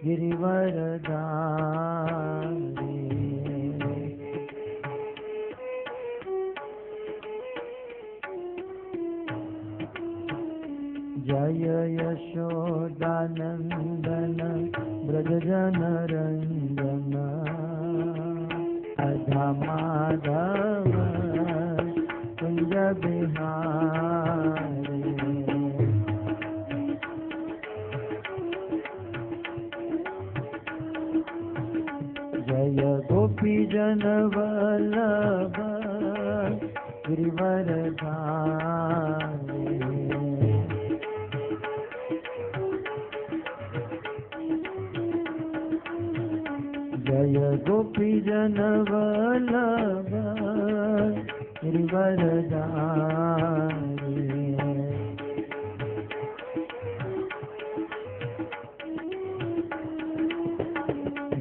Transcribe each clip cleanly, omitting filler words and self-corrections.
गिरिवरधारी। जय यशोदानंदन ब्रजजनरंजन राधा माधव कुंज बिहारी। जय गोपी जन वल्लभ गिरिवरधारी। जय गोपी जन वल्लभ गिरिवरधारी।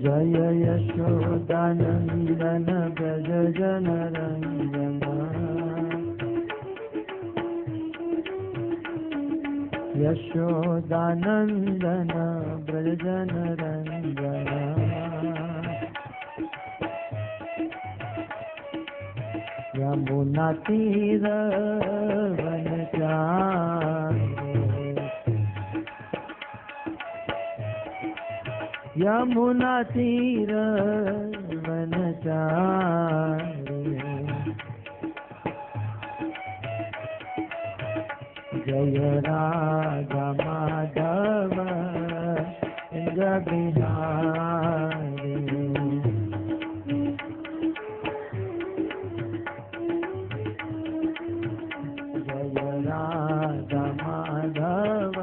जय यशोदानंदन ब्रज जनरंजन यशोदानंदन ब्रज जनरंजन। यमुना तीर वनचारी। यमुना तीर वनचारी। जय राधा माधव कुंज बिहारी। राधा माधव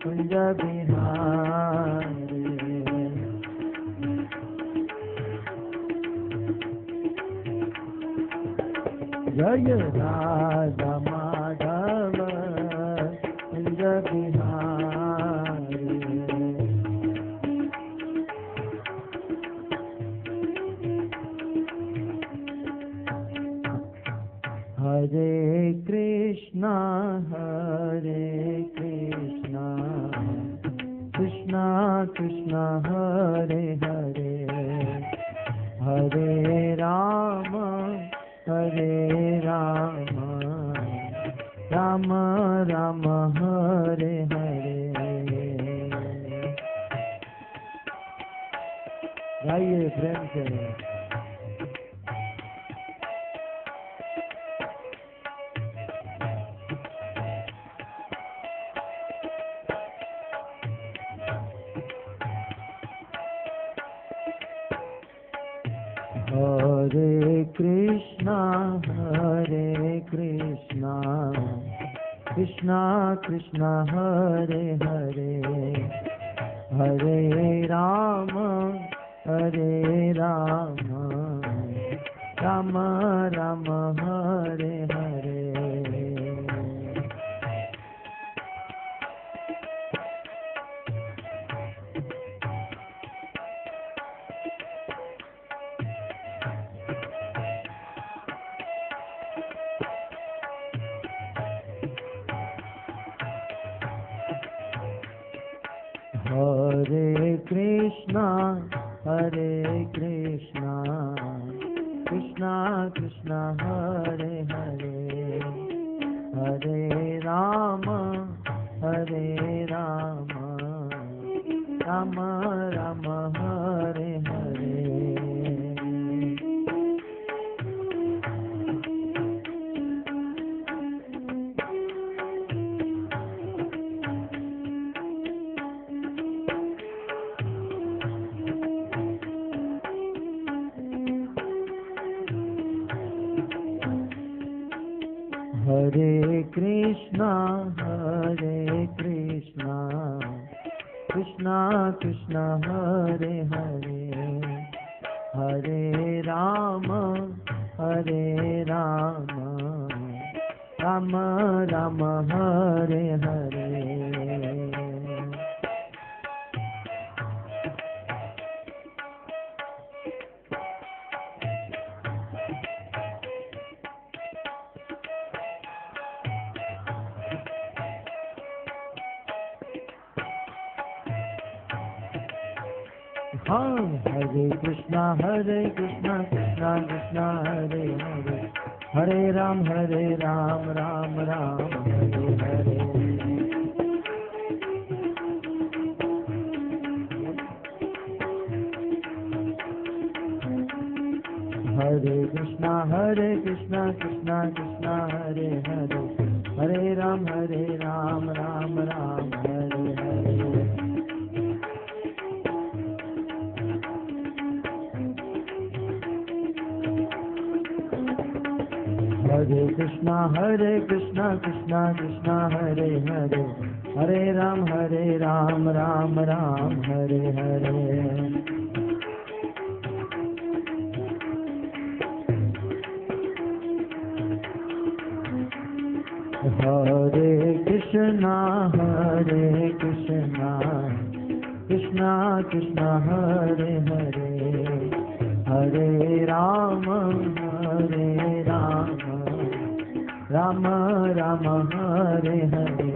कुंज बिहारी। जय राधा माधव कुंज बिहारी। हरे कृष्णा कृष्णा कृष्णा हरे हरे हरे राम राम राम हरे हरे। गाइए प्रेम से। हरे कृष्णा कृष्णा कृष्णा हरे हरे हरे राम राम राम हरे हरे। हरे कृष्णा कृष्णा कृष्णा हरे हरे हरे राम राम राम हरे हरे। हरे कृष्णा कृष्णा कृष्णा हरे हरे हरे राम राम राम हरे हरे। हाँ हरे कृष्णा कृष्णा कृष्णा हरे हरे, हरे राम राम राम हरे हरे। हरे कृष्णा कृष्णा कृष्णा हरे हरे, हरे राम राम राम हरे हरे। हरे कृष्णा कृष्णा कृष्णा हरे हरे, हरे राम राम राम हरे हरे। हरे कृष्णा कृष्णा कृष्णा हरे हरे, हरे राम राम राम हरे हरे।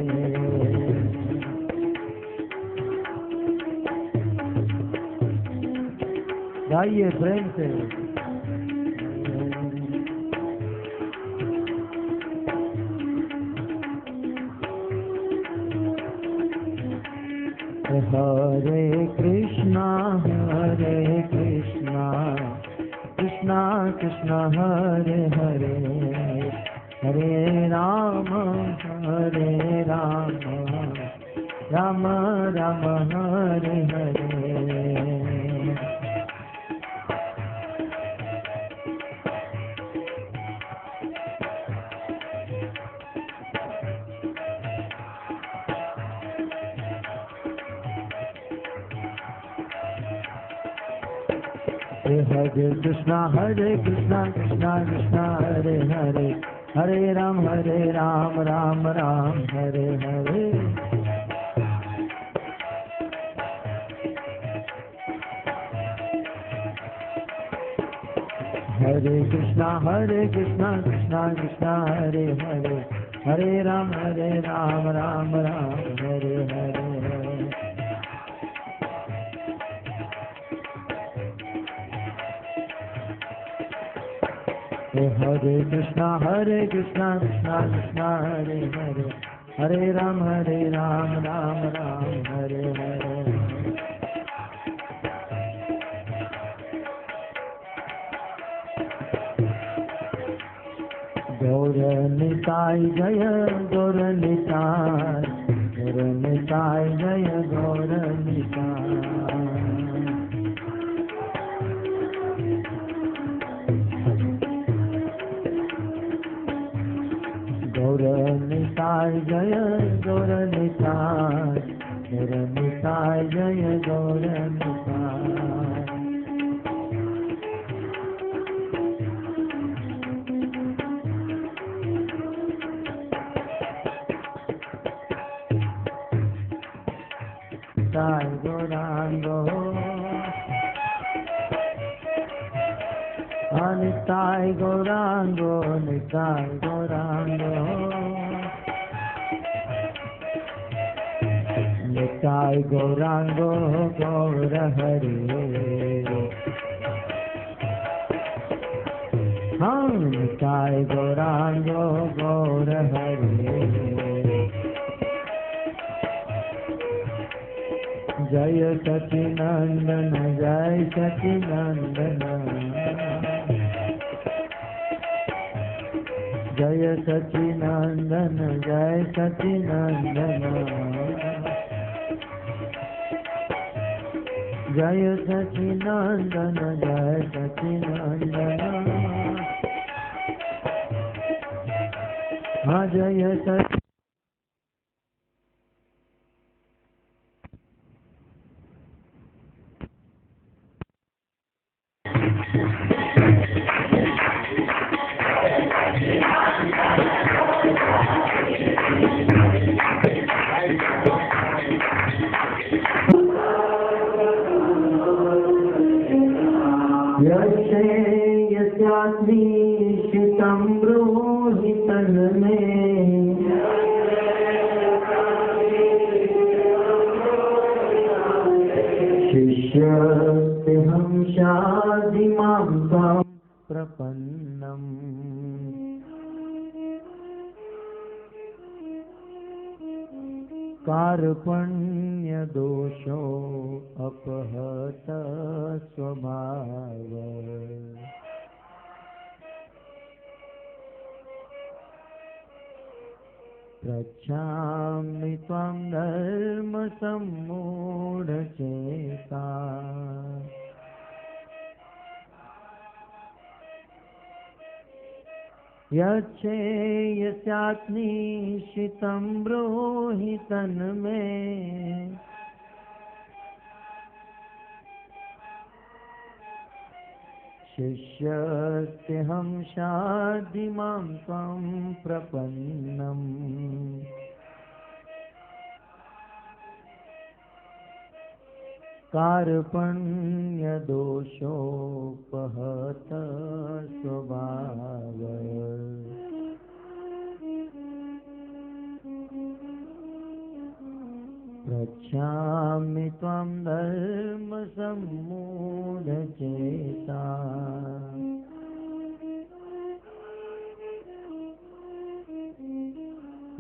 गाइए प्रेम से। हरे कृष्णा कृष्णा कृष्णा हरे हरे, हरे राम राम राम हरे हरे। हरे कृष्णा कृष्णा कृष्णा हरे हरे, हरे राम राम हरे हरे। हरे कृष्णा कृष्णा कृष्णा हरे हरे, हरे राम राम हरे हरे। हरे कृष्णा कृष्णा कृष्णा हरे हरे, हरे राम राम हरे हरे। गौर निताय जय गौर निताय, गौर निताय जय गौर निताय। गौर निताय जय गौर निताय, गौर निताय जय गौर निताय। निताय गौरांगो निताय गौरांगो, निताय गौरांगो, निताय गौरांगो गौर हरे। हाँ निताय गौरांगो गौर हरे। जय सचिनंदन जय सचिनंदन, जय सचिनंदन जय सचिनंदन, जय सचिनंदन जय सचिनंदन। हाँ जय सचिनंदन। यस्यास्मीशितं ब्रूहि तन्मे, शिष्य शिष्यस्तेऽहं शाधिमां त्वां प्रपन्नम्। कार्पण्यदोषो अपहत स्वभाव। पृच्छामि त्वां धर्मसम्मूढचेता। यच्छेयस्यात्मीशितं ब्रूहि तन्मे। शिष्यस्तेऽहं शाधिमां त्वां प्रपन्नम्। कार्पण्यदोषोपहत स्वभाव। पृच्छामि त्वां धर्मसम्मूढचेता।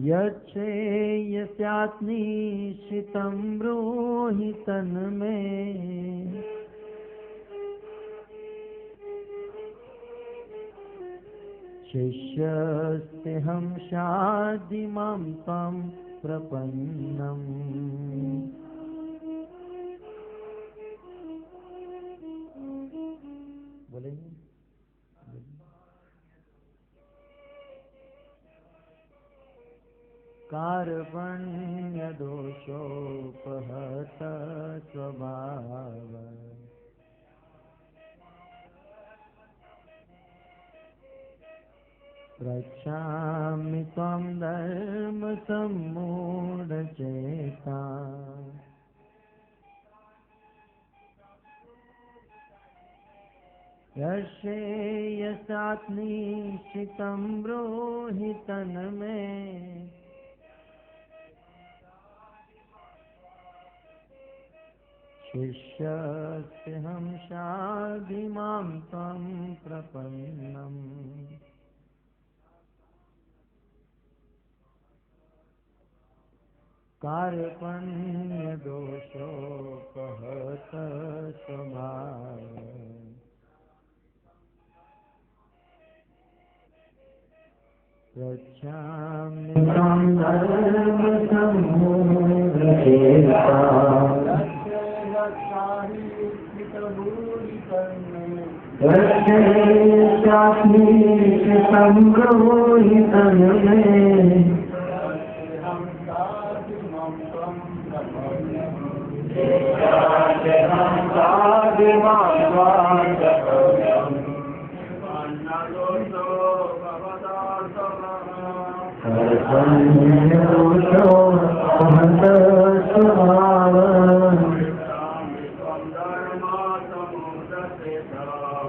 यच्छेयस्यात्मीशितं ब्रूहि तन्मे। शिष्यस्तेऽहं शाधिमां त्वां प्रपन्नम्। बोलेंगे कार्पण्यदोषोपहत स्वभाव। पृच्छामि त्वां धर्मसम्मूढचेता। यच्छेयस्यात्मीशितं ब्रूहि तन्मे। शिष्यस्तेऽहं शाधिमां त्वां प्रपन्नम्। कार्पण्यदोषोपहत स्वभाव। पृच्छामि त्वां धर्मसम्मूढचेता। यच्छेयस्यात्मीशितं ब्रूहि तन्मे।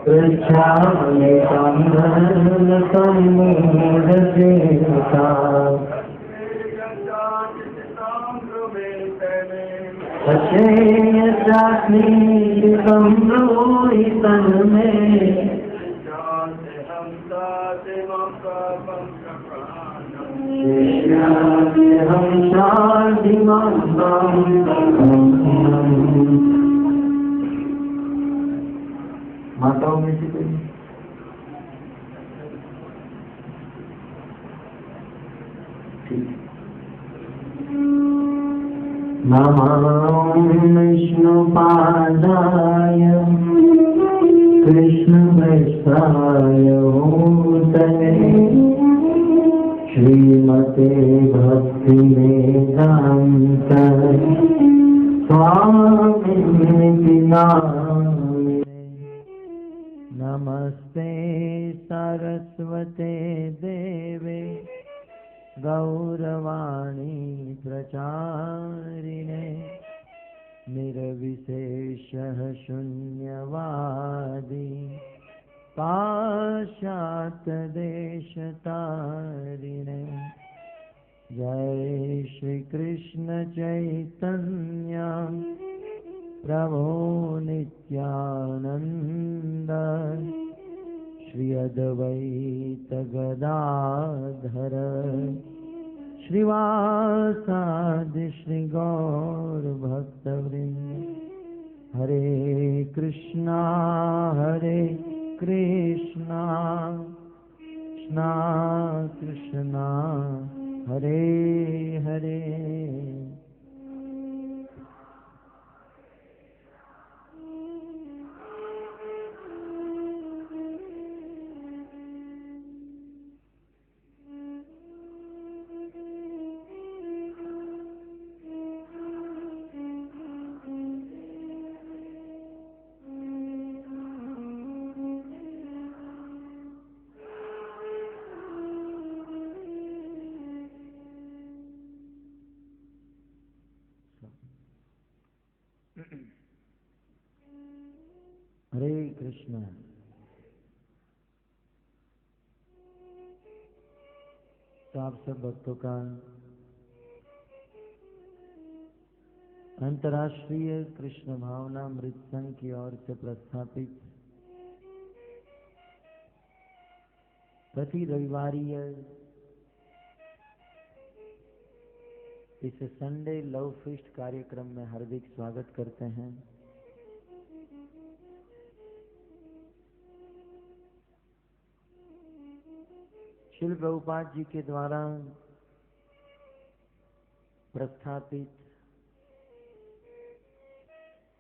पृच्छामि त्वां धर्मसम्मूढचेता। यच्छेयस्यात्मीशितं ब्रूहि तन्मे। शिष्यस्तेऽहं शाधिमां त्वां प्रपन्नम्। माताओं में से कोई? ठीक। नमो विष्णुपादाय कृष्णप्रेष्ठाय भूतले श्रीमते भक्तिवेदान्त स्वामिनिति नामिने। नमस्ते सरस्वते देवे गौरवाणी प्रचारिणे। निर्विशेषः शून्यवादी पाश्चात्यदेशतारिणे। जय श्री कृष्ण चैतन्य प्रभो नित्यानंद श्री अद्वैत गदाधर श्रीवासादि श्री गौर भक्तवृंद। हरे कृष्णा कृष्णा कृष्णा हरे हरे। हरे कृष्ण। तो आप सब भक्तों का अंतर्राष्ट्रीय कृष्ण भावना अमृत संघ की ओर से प्रस्थापित प्रति रविवारीय इस संडे लव फीस्ट कार्यक्रम में हार्दिक स्वागत करते हैं। श्रील प्रभुपाद जी के द्वारा प्रस्थापित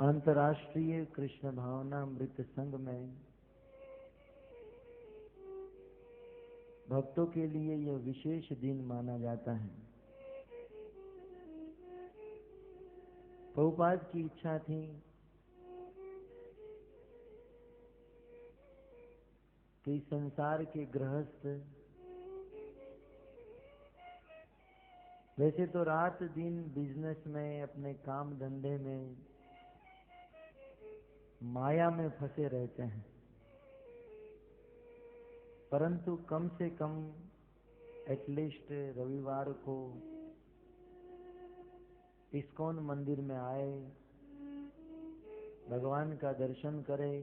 अंतर्राष्ट्रीय कृष्ण भावना अमृत संघ में भक्तों के लिए यह विशेष दिन माना जाता है। प्रभुपाद की इच्छा थी कि संसार के गृहस्थ वैसे तो रात दिन बिजनेस में, अपने काम धंधे में, माया में फंसे रहते हैं, परंतु कम से कम एटलीस्ट रविवार को इस्कॉन मंदिर में आए, भगवान का दर्शन करें,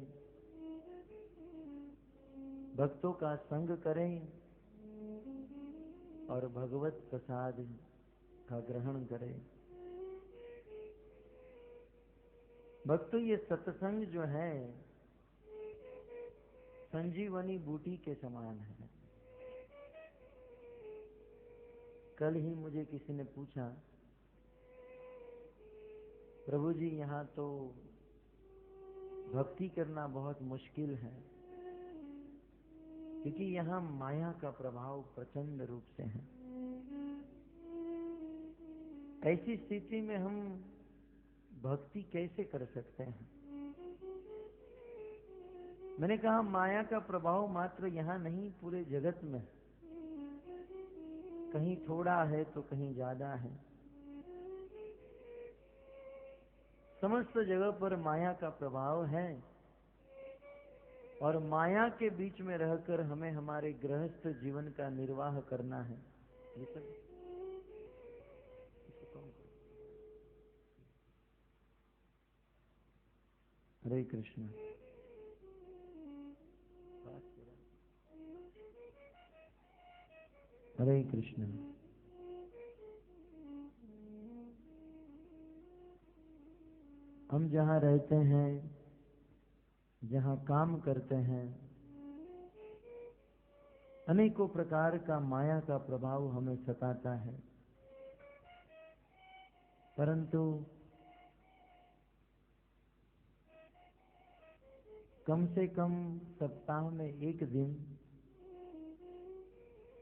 भक्तों का संग करें और भगवत प्रसाद का ग्रहण करें। भक्तों, ये सत्संग जो है संजीवनी बूटी के समान है। कल ही मुझे किसी ने पूछा, प्रभु जी यहाँ तो भक्ति करना बहुत मुश्किल है क्योंकि यहाँ माया का प्रभाव प्रचंड रूप से है। ऐसी स्थिति में हम भक्ति कैसे कर सकते हैं? मैंने कहा माया का प्रभाव मात्र यहाँ नहीं, पूरे जगत में। कहीं थोड़ा है तो कहीं ज्यादा है। समस्त जगह पर माया का प्रभाव है और माया के बीच में रहकर हमें हमारे गृहस्थ जीवन का निर्वाह करना है। ये सब हरे कृष्ण। हरे कृष्ण। हम जहाँ रहते हैं, जहाँ काम करते हैं, अनेकों प्रकार का माया का प्रभाव हमें सताता है, परंतु कम से कम सप्ताह में एक दिन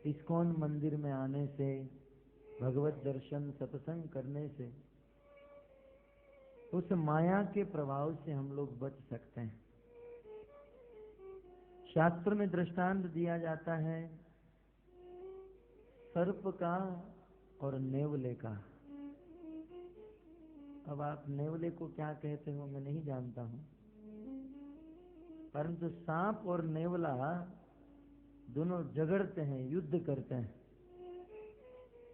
इस्कॉन मंदिर में आने से, भगवत दर्शन सत्संग करने से उस माया के प्रभाव से हम लोग बच सकते हैं। शास्त्र में दृष्टांत दिया जाता है सर्प का और नेवले का। अब आप नेवले को क्या कहते हो मैं नहीं जानता हूं, परंतु सांप और नेवला दोनों झगड़ते हैं, युद्ध करते हैं।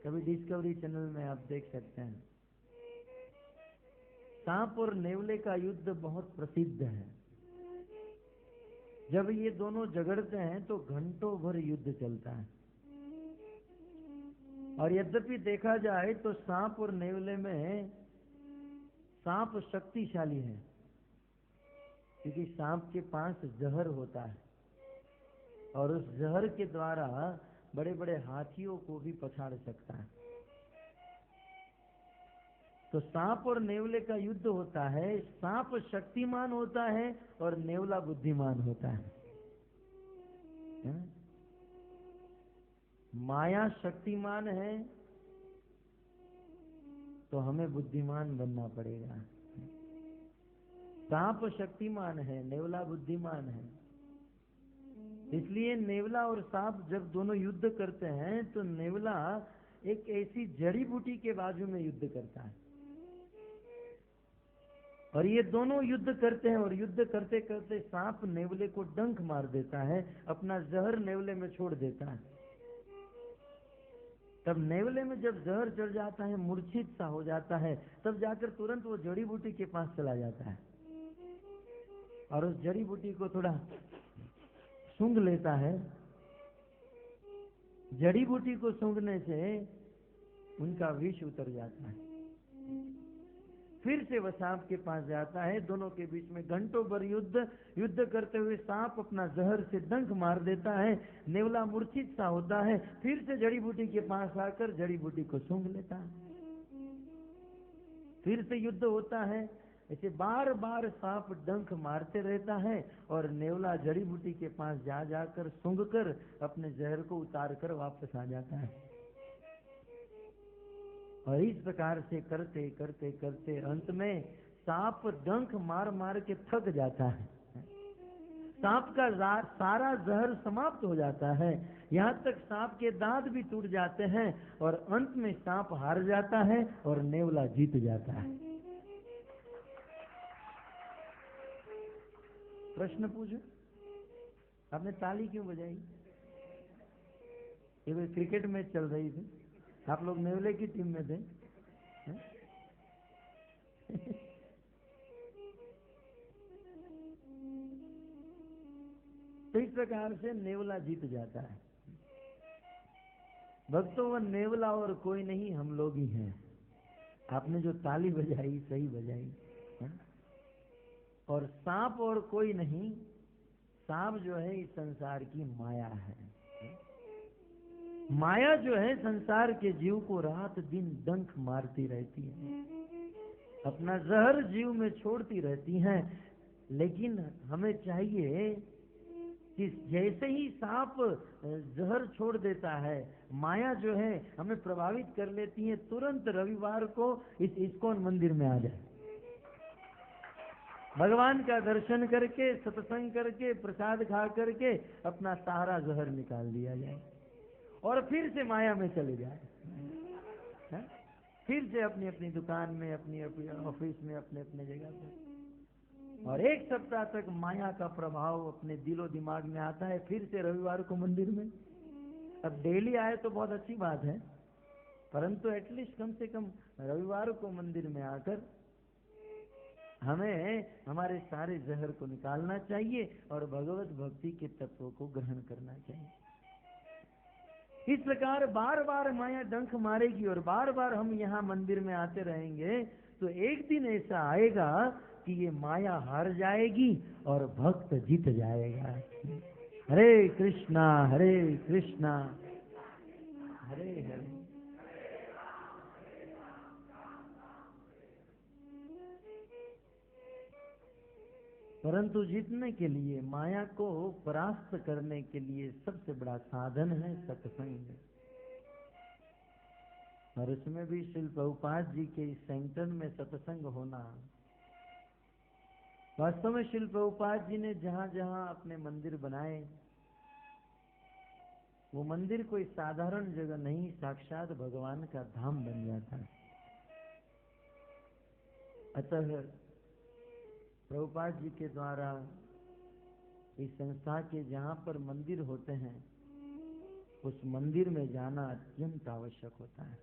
कभी डिस्कवरी चैनल में आप देख सकते हैं। सांप और नेवले का युद्ध बहुत प्रसिद्ध है। जब ये दोनों झगड़ते हैं तो घंटों भर युद्ध चलता है। और यद्यपि देखा जाए तो सांप और नेवले में सांप शक्तिशाली है, क्योंकि सांप के पास जहर होता है और उस जहर के द्वारा बड़े बड़े हाथियों को भी पछाड़ सकता है। तो सांप और नेवले का युद्ध होता है। सांप शक्तिमान होता है और नेवला बुद्धिमान होता है। माया शक्तिमान है तो हमें बुद्धिमान बनना पड़ेगा। सांप शक्तिमान है, नेवला बुद्धिमान है। इसलिए नेवला और सांप जब दोनों युद्ध करते हैं तो नेवला एक ऐसी जड़ी बूटी के बाजू में युद्ध करता है और ये दोनों युद्ध करते हैं। और युद्ध करते करते सांप नेवले को डंक मार देता है, अपना जहर नेवले में छोड़ देता है। तब नेवले में जब जहर चढ़ जाता है, मूर्छित सा हो जाता है, तब जाकर तुरंत वो जड़ी बूटी के पास चला जाता है और उस जड़ी बूटी को थोड़ा सूंघ लेता है। जड़ी बूटी को सूंघने से उनका विष उतर जाता है। फिर से वह सांप के पास जाता है। दोनों के बीच में घंटों भर युद्ध करते हुए सांप अपना जहर से डंक मार देता है। नेवला मूर्छित सा होता है, फिर से जड़ी बूटी के पास आकर जड़ी बूटी को सूंघ लेता है। फिर से युद्ध होता है। ऐसे बार बार सांप डंक मारते रहता है और नेवला जड़ी बूटी के पास जा जाकर सूंघकर अपने जहर को उतार कर वापस आ जाता है। और इस प्रकार से करते करते करते अंत में सांप डंक मार मार के थक जाता है। सांप का सारा जहर समाप्त हो जाता है। यहाँ तक सांप के दांत भी टूट जाते हैं और अंत में सांप हार जाता है और नेवला जीत जाता है। प्रश्न पूछो। आपने ताली क्यों बजाई? ये क्रिकेट मैच चल रही थी, आप लोग नेवले की टीम में थे। तो इस प्रकार से नेवला जीत जाता है। भक्तों, वह नेवला और कोई नहीं, हम लोग ही हैं। आपने जो ताली बजाई सही बजाई है? और सांप और कोई नहीं, सांप जो है इस संसार की माया है। माया जो है संसार के जीव को रात दिन डंक मारती रहती है, अपना जहर जीव में छोड़ती रहती है। लेकिन हमें चाहिए कि जैसे ही सांप जहर छोड़ देता है, माया जो है हमें प्रभावित कर लेती है, तुरंत रविवार को इस इस्कॉन मंदिर में आ जाए, भगवान का दर्शन करके, सत्संग करके, प्रसाद खा करके अपना सारा जहर निकाल दिया जाए और फिर से माया में चले जाए। फिर से अपनी अपनी दुकान में, अपनी अपनी ऑफिस में, अपने अपने जगह पर, और एक सप्ताह तक माया का प्रभाव अपने दिलो दिमाग में आता है। फिर से रविवार को मंदिर में। अब डेली आए तो बहुत अच्छी बात है, परंतु एटलीस्ट कम से कम रविवार को मंदिर में आकर हमें हमारे सारे जहर को निकालना चाहिए और भगवत भक्ति के तत्वों को ग्रहण करना चाहिए। इस प्रकार बार बार माया डंक मारेगी और बार बार हम यहाँ मंदिर में आते रहेंगे तो एक दिन ऐसा आएगा कि ये माया हार जाएगी और भक्त जीत जाएगा। हरे कृष्णा हरे कृष्णा हरे हरे। परंतु जीतने के लिए, माया को परास्त करने के लिए सबसे बड़ा साधन है सत्संग। और उसमें भी श्रील प्रभुपाद जी के इस सेंटर में सत्संग होना। वास्तव में श्रील प्रभुपाद जी ने जहां जहां अपने मंदिर बनाए, वो मंदिर कोई साधारण जगह नहीं, साक्षात भगवान का धाम बन जाता है। अतः प्रभुपाद जी के द्वारा इस संस्था के जहाँ पर मंदिर होते हैं उस मंदिर में जाना अत्यंत आवश्यक होता है।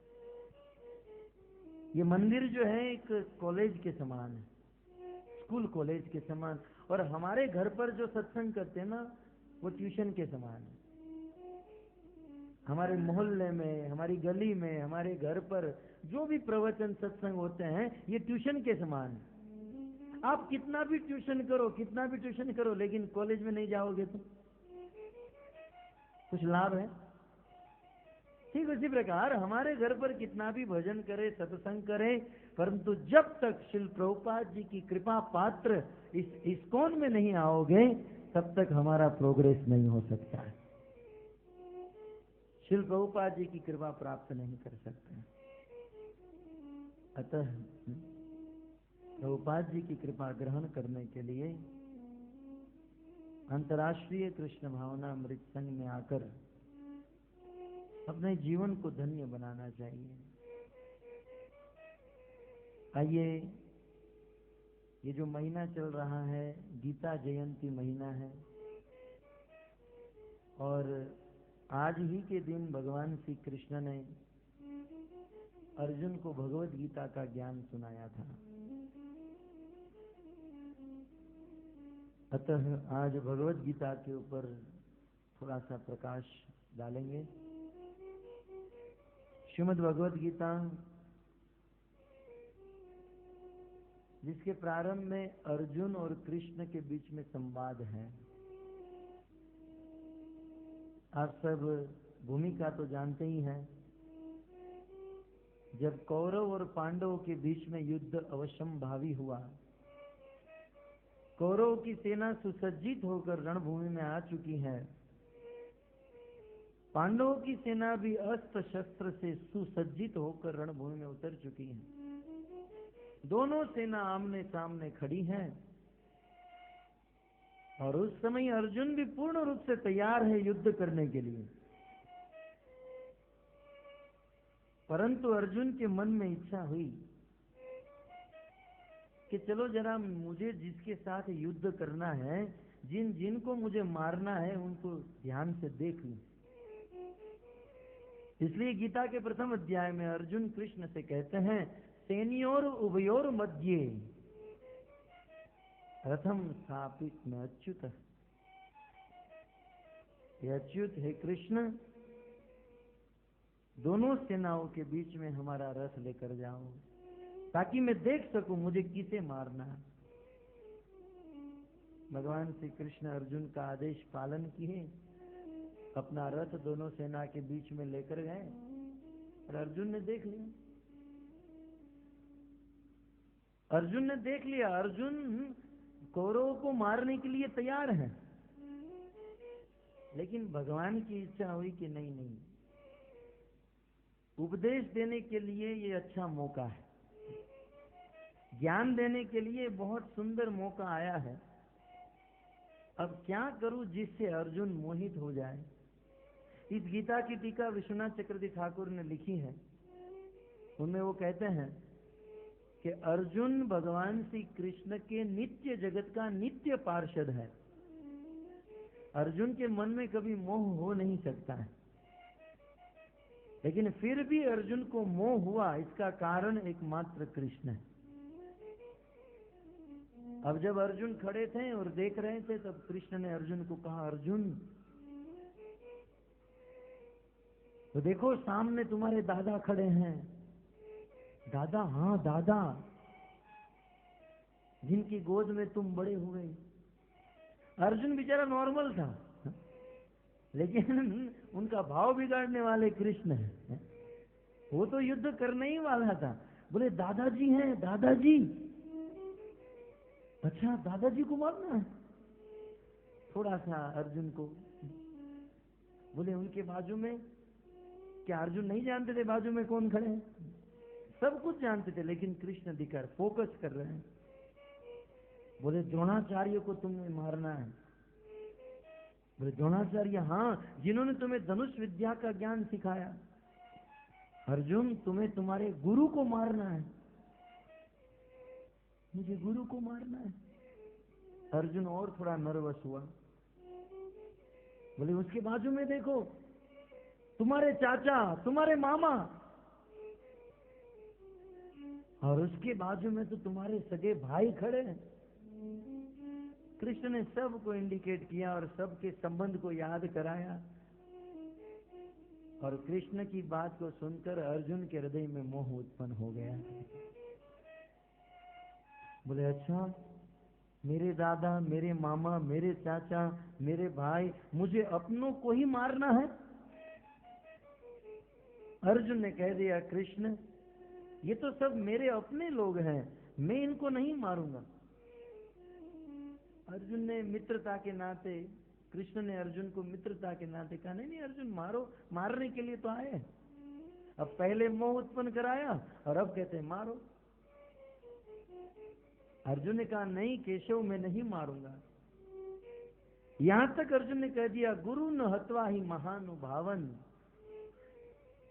ये मंदिर जो है एक कॉलेज के समान है, स्कूल कॉलेज के समान, और हमारे घर पर जो सत्संग करते हैं ना वो ट्यूशन के समान है। हमारे मोहल्ले में, हमारी गली में, हमारे घर पर जो भी प्रवचन सत्संग होते हैं ये ट्यूशन के समान है। आप कितना भी ट्यूशन करो, लेकिन कॉलेज में नहीं जाओगे तो कुछ लाभ है? ठीक उसी प्रकार हमारे घर पर कितना भी भजन करे, सत्संग करे, परंतु जब तक श्रील प्रभुपाद जी की कृपा पात्र इस इस्कॉन में नहीं आओगे तब तक हमारा प्रोग्रेस नहीं हो सकता है। श्रील प्रभुपाद जी की कृपा प्राप्त नहीं कर सकते। अतः प्रभुपाद जी की कृपा ग्रहण करने के लिए अंतर्राष्ट्रीय कृष्ण भावना अमृत संघ में आकर अपने जीवन को धन्य बनाना चाहिए। आइए, ये जो महीना चल रहा है गीता जयंती महीना है, और आज ही के दिन भगवान श्री कृष्ण ने अर्जुन को भगवत गीता का ज्ञान सुनाया था। अतः आज भगवत गीता के ऊपर थोड़ा सा प्रकाश डालेंगे। श्रीमद् भगवत गीता, जिसके प्रारंभ में अर्जुन और कृष्ण के बीच में संवाद है। आप सब भूमिका तो जानते ही हैं। जब कौरव और पांडवों के बीच में युद्ध अवश्यंभावी हुआ, कौरव की सेना सुसज्जित होकर रणभूमि में आ चुकी है, पांडवों की सेना भी अस्त्र शस्त्र से सुसज्जित होकर रणभूमि में उतर चुकी है। दोनों सेना आमने सामने खड़ी हैं, और उस समय अर्जुन भी पूर्ण रूप से तैयार है युद्ध करने के लिए। परंतु अर्जुन के मन में इच्छा हुई कि चलो जरा मुझे जिसके साथ युद्ध करना है, जिनको मुझे मारना है, उनको ध्यान से देख लूं। इसलिए गीता के प्रथम अध्याय में अर्जुन कृष्ण से कहते हैं, सेनियोर उभयोर मध्य रथम स्थापित में अच्युत। ये अच्युत है कृष्ण, दोनों सेनाओं के बीच में हमारा रथ लेकर जाओ, ताकि मैं देख सकूं मुझे किसे मारना है। भगवान श्री कृष्ण अर्जुन का आदेश पालन किए, अपना रथ दोनों सेना के बीच में लेकर गए, और अर्जुन ने देख लिया। अर्जुन कौरवों को मारने के लिए तैयार है, लेकिन भगवान की इच्छा हुई कि नहीं, उपदेश देने के लिए ये अच्छा मौका है, ज्ञान देने के लिए बहुत सुंदर मौका आया है। अब क्या करूं जिससे अर्जुन मोहित हो जाए। इस गीता की टीका विश्वनाथ चक्रवर्ती ठाकुर ने लिखी है। उनमें वो कहते हैं कि अर्जुन भगवान श्री कृष्ण के नित्य जगत का नित्य पार्षद है। अर्जुन के मन में कभी मोह हो नहीं सकता है, लेकिन फिर भी अर्जुन को मोह हुआ, इसका कारण एकमात्र कृष्ण है। अब जब अर्जुन खड़े थे और देख रहे थे, तब कृष्ण ने अर्जुन को कहा, अर्जुन तो देखो सामने तुम्हारे दादा खड़े हैं। दादा? हाँ दादा, जिनकी गोद में तुम बड़े हुए। अर्जुन बेचारा नॉर्मल था, लेकिन उनका भाव बिगाड़ने वाले कृष्ण है। वो तो युद्ध करने ही वाला था। बोले दादाजी हैं, दादाजी। अच्छा, दादाजी को मारना है? थोड़ा सा अर्जुन को बोले उनके बाजू में, क्या अर्जुन नहीं जानते थे बाजू में कौन खड़े हैं? सब कुछ जानते थे, लेकिन कृष्ण दिखकर फोकस कर रहे हैं। बोले द्रोणाचार्य को तुम्हें मारना है? बोले द्रोणाचार्य? हाँ, जिन्होंने तुम्हें धनुष विद्या का ज्ञान सिखाया। अर्जुन, तुम्हें तुम्हारे गुरु को मारना है? मुझे गुरु को मारना है। अर्जुन और थोड़ा नर्वस हुआ। बोले उसके बाजू में देखो, तुम्हारे चाचा, तुम्हारे मामा। और उसके बाजू में तो तुम्हारे सगे भाई खड़े हैं। कृष्ण ने सबको इंडिकेट किया और सबके संबंध को याद कराया। और कृष्ण की बात को सुनकर अर्जुन के हृदय में मोह उत्पन्न हो गया। बोले अच्छा, मेरे दादा, मेरे मामा, मेरे चाचा, मेरे भाई, मुझे अपनों को ही मारना है? अर्जुन ने कह दिया, कृष्ण ये तो सब मेरे अपने लोग हैं, मैं इनको नहीं मारूंगा। अर्जुन ने मित्रता के नाते, कृष्ण ने अर्जुन को मित्रता के नाते कहा, नहीं नहीं अर्जुन, मारो, मारने के लिए तो आए। अब पहले मोह उत्पन्न कराया और अब कहते हैं मारो। अर्जुन ने कहा, नहीं केशव, मैं नहीं मारूंगा। यहां तक अर्जुन ने कह दिया, गुरु न हत्वा ही महानुभावन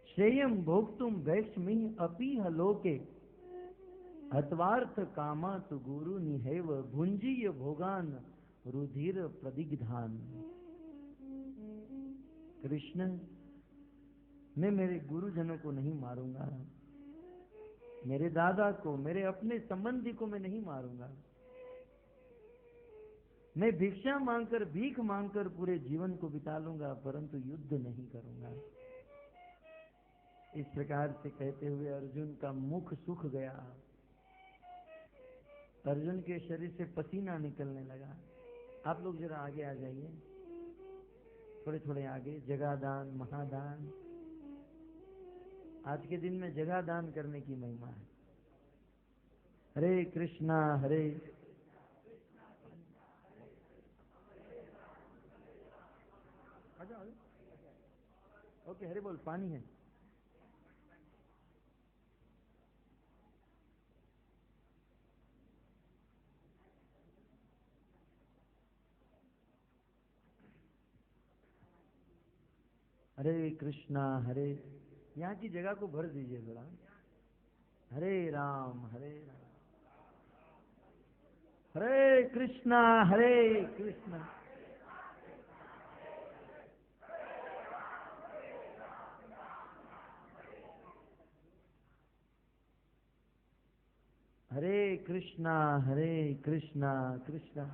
श्रेयम भोक्तुम वैष्मी अपीह लोके हत्वार्थ कामा तु गुरु निहेव भुंजीय भोगान रुधिर प्रदिग्धान। कृष्ण, मैं मेरे गुरुजनों को नहीं मारूंगा, मेरे दादा को, मेरे अपने संबंधी को मैं नहीं मारूंगा। मैं भिक्षा मांगकर, भीख मांगकर पूरे जीवन को बिता लूंगा, परंतु युद्ध नहीं करूंगा। इस प्रकार से कहते हुए अर्जुन का मुख सूख गया। अर्जुन के शरीर से पसीना निकलने लगा। आप लोग जरा आगे आ जाइए, थोड़े थोड़े आगे। जगह दान, महादान। आज के दिन में जगह दान करने की महिमा है। हरे कृष्णा, हरे ओके, हरे बोल, पानी है। हरे कृष्णा, हरे, यहाँ की जगह को भर दीजिए थोड़ा। हरे राम, हरे राम, हरे कृष्णा, हरे कृष्णा। हरे कृष्णा, हरे कृष्णा, कृष्णा।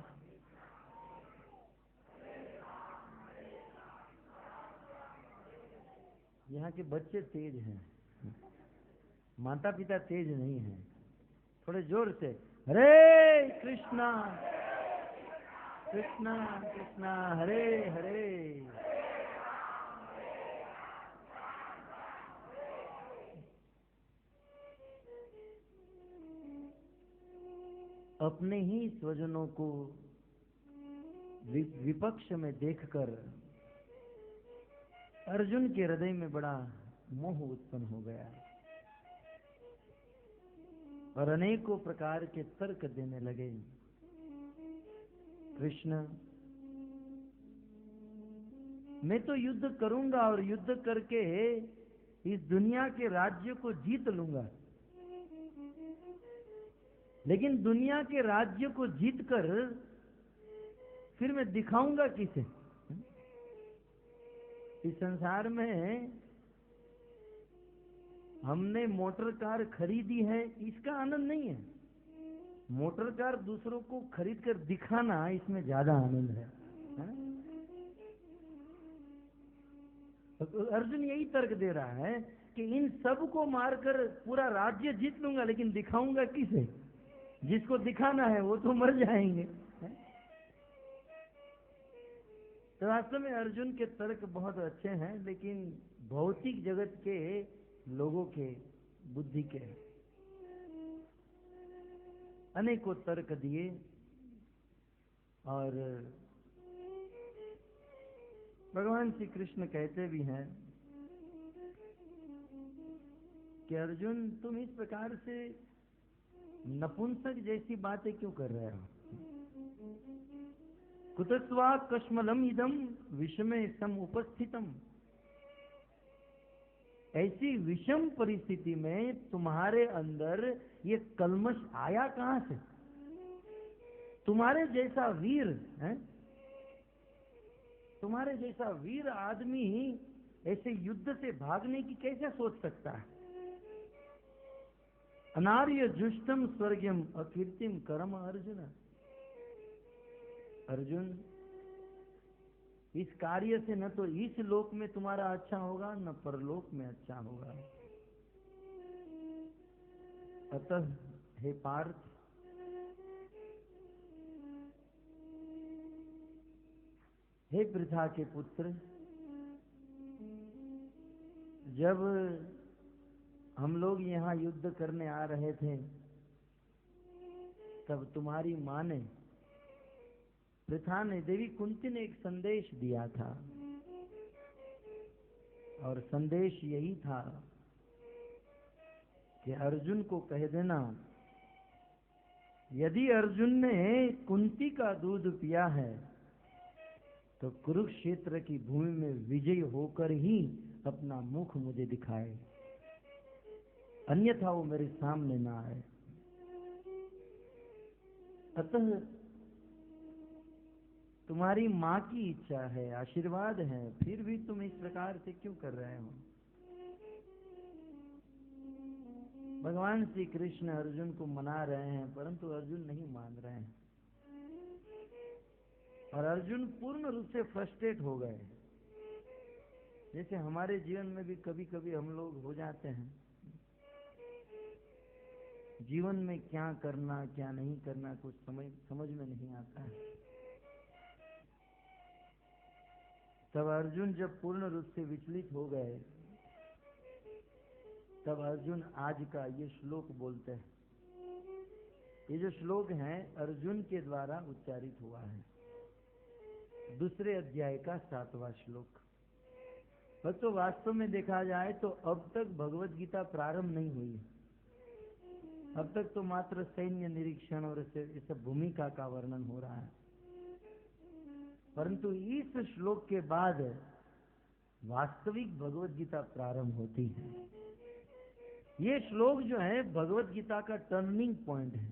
यहाँ के बच्चे तेज हैं, माता पिता तेज नहीं हैं। थोड़े जोर से, हरे कृष्णा, कृष्णा कृष्णा, हरे हरे। अपने ही स्वजनों को विपक्ष में देखकर अर्जुन के हृदय में बड़ा मोह उत्पन्न हो गया और अनेकों प्रकार के तर्क देने लगे। कृष्ण, मैं तो युद्ध करूंगा और युद्ध करके इस दुनिया के राज्य को जीत लूंगा, लेकिन दुनिया के राज्य को जीतकर फिर मैं दिखाऊंगा किसे? इस संसार में हमने मोटर कार खरीदी है, इसका आनंद नहीं है। मोटर कार दूसरों को खरीद कर दिखाना, इसमें ज्यादा आनंद है। तो अर्जुन यही तर्क दे रहा है कि इन सब को मारकर पूरा राज्य जीत लूंगा, लेकिन दिखाऊंगा किसे? जिसको दिखाना है वो तो मर जाएंगे। तो वास्तव में अर्जुन के तर्क बहुत अच्छे हैं, लेकिन भौतिक जगत के लोगों के बुद्धि के अनेकों तर्क दिए। और भगवान श्री कृष्ण कहते भी हैं कि अर्जुन, तुम इस प्रकार से नपुंसक जैसी बातें क्यों कर रहे हो? कुतस्वा कश्मलम इदम विषमे सम उपस्थितम। ऐसी विषम परिस्थिति में तुम्हारे अंदर ये कल्मश आया कहां से? तुम्हारे जैसा वीर है, तुम्हारे जैसा वीर आदमी ऐसे युद्ध से भागने की कैसे सोच सकता है? अनार्य जुष्टम स्वर्गम अकीर्तिम कर्म अर्जुन। अर्जुन, इस कार्य से न तो इस लोक में तुम्हारा अच्छा होगा न परलोक में अच्छा होगा। अतः हे पार्थ, हे पृथा के पुत्र, जब हम लोग यहाँ युद्ध करने आ रहे थे तब तुम्हारी माँ ने, पृथा ने, देवी कुंती ने एक संदेश दिया था और संदेश यही था कि अर्जुन को कह देना, यदि अर्जुन ने कुंती का दूध पिया है तो कुरुक्षेत्र की भूमि में विजयी होकर ही अपना मुख मुझे दिखाए, अन्यथा वो मेरे सामने ना आए। अतः तुम्हारी माँ की इच्छा है, आशीर्वाद है, फिर भी तुम इस प्रकार से क्यों कर रहे हो? भगवान श्री कृष्ण अर्जुन को मना रहे हैं, परंतु अर्जुन नहीं मान रहे हैं और अर्जुन पूर्ण रूप से फ्रस्ट्रेट हो गए। जैसे हमारे जीवन में भी कभी कभी हम लोग हो जाते हैं, जीवन में क्या करना क्या नहीं करना कुछ समझ में नहीं आता है। तब अर्जुन जब पूर्ण रूप से विचलित हो गए, तब अर्जुन आज का ये श्लोक बोलते हैं। ये जो श्लोक है अर्जुन के द्वारा उच्चारित हुआ है, दूसरे अध्याय का 7वां श्लोक। तो वास्तव में देखा जाए तो अब तक भगवत गीता प्रारंभ नहीं हुई। अब तक तो मात्र सैन्य निरीक्षण और इस भूमिका का वर्णन हो रहा है, परंतु इस श्लोक के बाद वास्तविक भगवत गीता प्रारंभ होती है। ये श्लोक जो है भगवत गीता का टर्निंग पॉइंट है,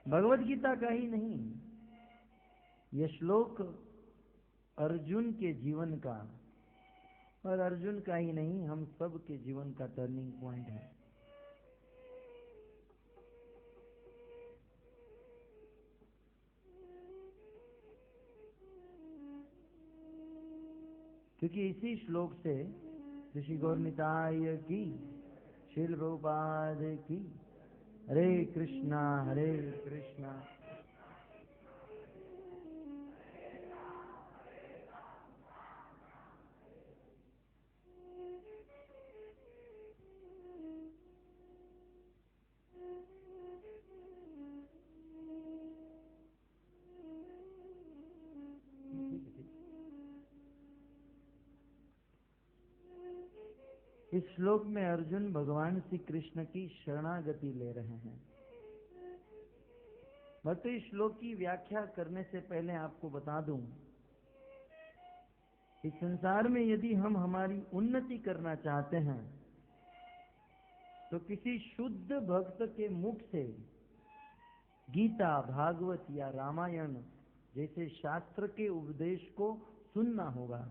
भगवत गीता का ही नहीं, ये श्लोक अर्जुन के जीवन का, और अर्जुन का ही नहीं हम सब के जीवन का टर्निंग पॉइंट है। क्योंकि इसी श्लोक से ऋषि गौर निताय की, श्रील प्रभुपाद की, हरे कृष्णा हरे कृष्णा। इस श्लोक में अर्जुन भगवान श्री कृष्ण की शरणागति ले रहे हैं। मैं तो इस श्लोक की व्याख्या करने से पहले आपको बता दूं, इस संसार में यदि हम हमारी उन्नति करना चाहते हैं तो किसी शुद्ध भक्त के मुख से गीता, भागवत या रामायण जैसे शास्त्र के उपदेश को सुनना होगा।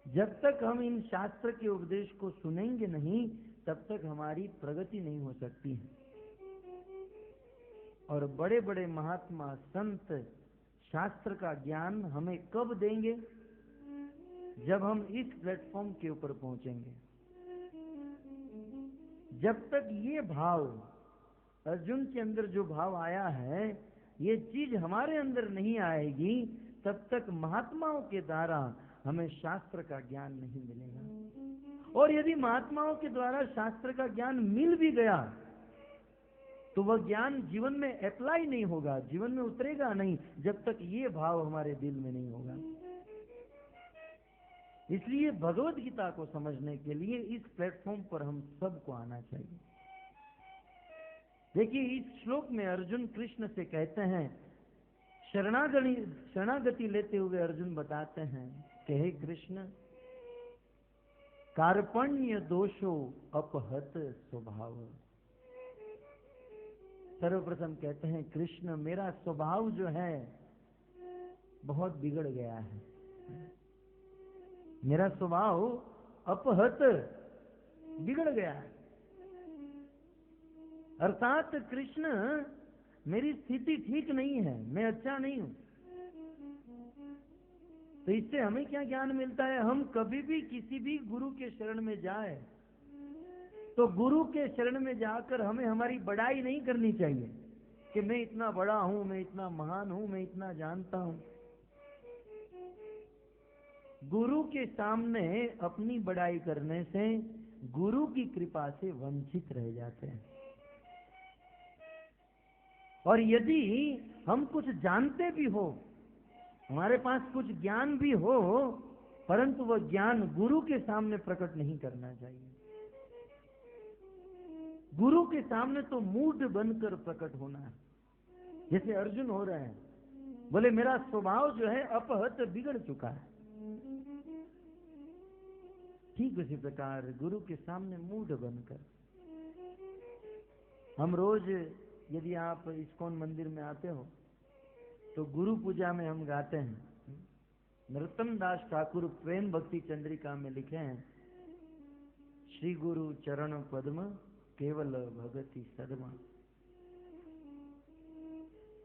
जब तक हम इन शास्त्र के उपदेश को सुनेंगे नहीं, तब तक हमारी प्रगति नहीं हो सकती है। और बड़े बड़े महात्मा संत शास्त्र का ज्ञान हमें कब देंगे? जब हम इस प्लेटफॉर्म के ऊपर पहुंचेंगे। जब तक ये भाव, अर्जुन के अंदर जो भाव आया है, ये चीज हमारे अंदर नहीं आएगी, तब तक महात्माओं के द्वारा हमें शास्त्र का ज्ञान नहीं मिलेगा। और यदि महात्माओं के द्वारा शास्त्र का ज्ञान मिल भी गया तो वह ज्ञान जीवन में अप्लाई नहीं होगा, जीवन में उतरेगा नहीं, जब तक ये भाव हमारे दिल में नहीं होगा। इसलिए भगवत गीता को समझने के लिए इस प्लेटफॉर्म पर हम सबको आना चाहिए। देखिए, इस श्लोक में अर्जुन कृष्ण से कहते हैं, शरणागति लेते हुए अर्जुन बताते हैं कि हे कृष्ण, कार्पण्य दोषो अपहत स्वभाव। सर्वप्रथम कहते हैं, कृष्ण मेरा स्वभाव जो है बहुत बिगड़ गया है, मेरा स्वभाव अपहत, बिगड़ गया है। अर्थात कृष्ण मेरी स्थिति ठीक नहीं है, मैं अच्छा नहीं हूं। तो इससे हमें क्या ज्ञान मिलता है? हम कभी भी किसी भी गुरु के शरण में जाए तो गुरु के शरण में जाकर हमें हमारी बड़ाई नहीं करनी चाहिए कि मैं इतना बड़ा हूं, मैं इतना महान हूं, मैं इतना जानता हूं। गुरु के सामने अपनी बड़ाई करने से गुरु की कृपा से वंचित रह जाते हैं। और यदि हम कुछ जानते भी हो, हमारे पास कुछ ज्ञान भी हो, परंतु वह ज्ञान गुरु के सामने प्रकट नहीं करना चाहिए। गुरु के सामने तो मूढ़ बनकर प्रकट होना है, जैसे अर्जुन हो रहे हैं। बोले मेरा स्वभाव जो है अपहत बिगड़ चुका है। ठीक उसी प्रकार गुरु के सामने मूढ़ बनकर हम रोज, यदि आप इस्कॉन मंदिर में आते हो तो गुरु पूजा में हम गाते हैं, नरोत्तम दास ठाकुर प्रेम भक्ति चंद्रिका में लिखे हैं, श्री गुरु चरण पद्म केवल भगति सदमा।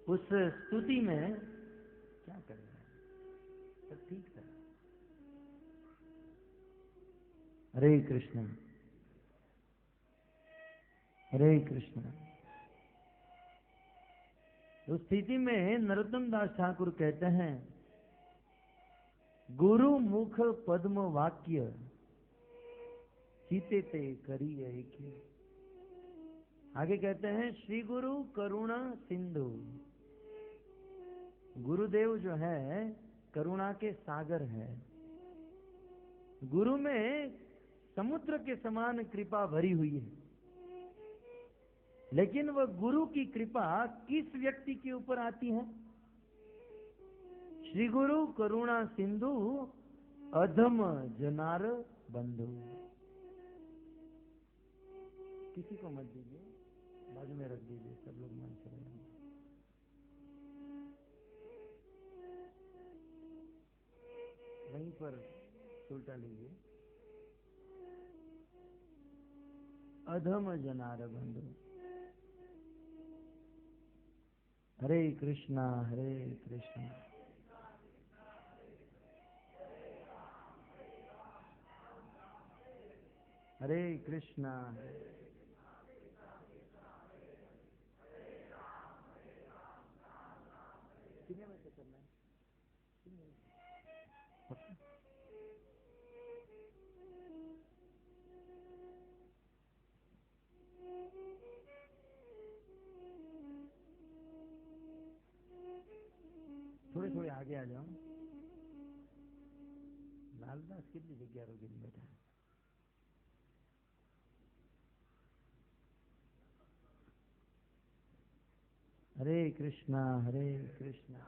उस स्तुति में क्या करेंगे, सब ठीक है। हरे कृष्ण हरे कृष्ण। उस स्थिति में नरोत्तम दास ठाकुर कहते हैं, गुरु मुख पद्म वाक्य सीते ते करी एक। आगे कहते हैं, श्री गुरु करुणा सिंधु। गुरुदेव जो है करुणा के सागर है। गुरु में समुद्र के समान कृपा भरी हुई है, लेकिन वह गुरु की कृपा किस व्यक्ति के ऊपर आती है? श्री गुरु करुणा सिंधु अधम जनार बंधु। किसी को मत दीजिए, बाजू में रख दीजिए, सब लोग मन से रहेंगे। वहीं पर उल्टा लीजिए, अधम जनार बंधु। हरे कृष्णा हरे कृष्णा। हरे कृष्णा कितने में से करना है? थोड़े थोड़े आगे आ जाओ। लालदास कितनी जगह रोगे बैठा है। हरे कृष्णा हरे कृष्णा।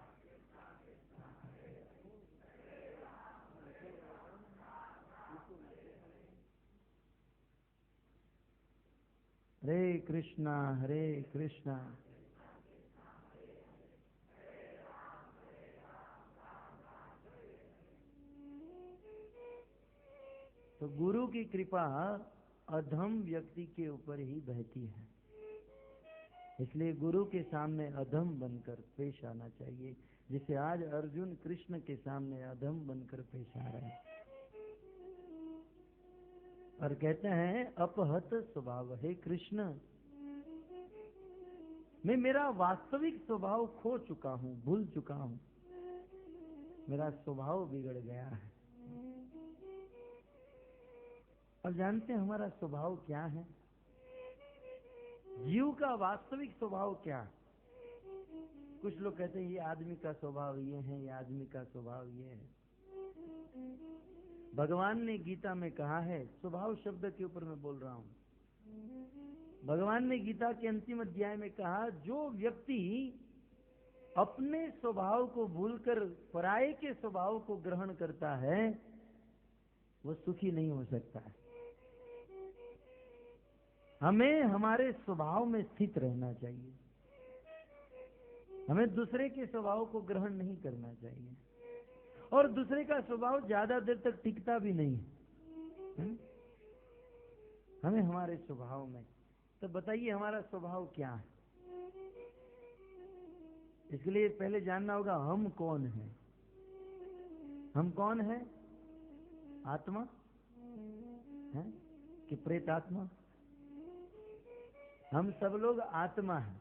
हरे कृष्णा हरे कृष्णा। तो गुरु की कृपा अधम व्यक्ति के ऊपर ही बहती है, इसलिए गुरु के सामने अधम बनकर पेश आना चाहिए, जिसे आज अर्जुन कृष्ण के सामने अधम बनकर पेश आ रहे हैं और कहते हैं अपहत स्वभाव। हे कृष्ण, मैं मेरा वास्तविक स्वभाव खो चुका हूं, भूल चुका हूं, मेरा स्वभाव बिगड़ गया है। और जानते हैं हमारा स्वभाव क्या है? जीव का वास्तविक स्वभाव क्या है? कुछ लोग कहते हैं ये आदमी का स्वभाव ये है, ये आदमी का स्वभाव ये है। भगवान ने गीता में कहा है, स्वभाव शब्द के ऊपर मैं बोल रहा हूं। भगवान ने गीता के अंतिम अध्याय में कहा, जो व्यक्ति अपने स्वभाव को भूलकर पराये के स्वभाव को ग्रहण करता है वो सुखी नहीं हो सकता है। हमें हमारे स्वभाव में स्थित रहना चाहिए, हमें दूसरे के स्वभाव को ग्रहण नहीं करना चाहिए, और दूसरे का स्वभाव ज्यादा देर तक टिकता भी नहीं है। हमें हमारे स्वभाव में, तो बताइए हमारा स्वभाव क्या है? इसके लिए पहले जानना होगा हम कौन हैं। हम कौन हैं? आत्मा है कि प्रेत आत्मा? हम सब लोग आत्मा हैं।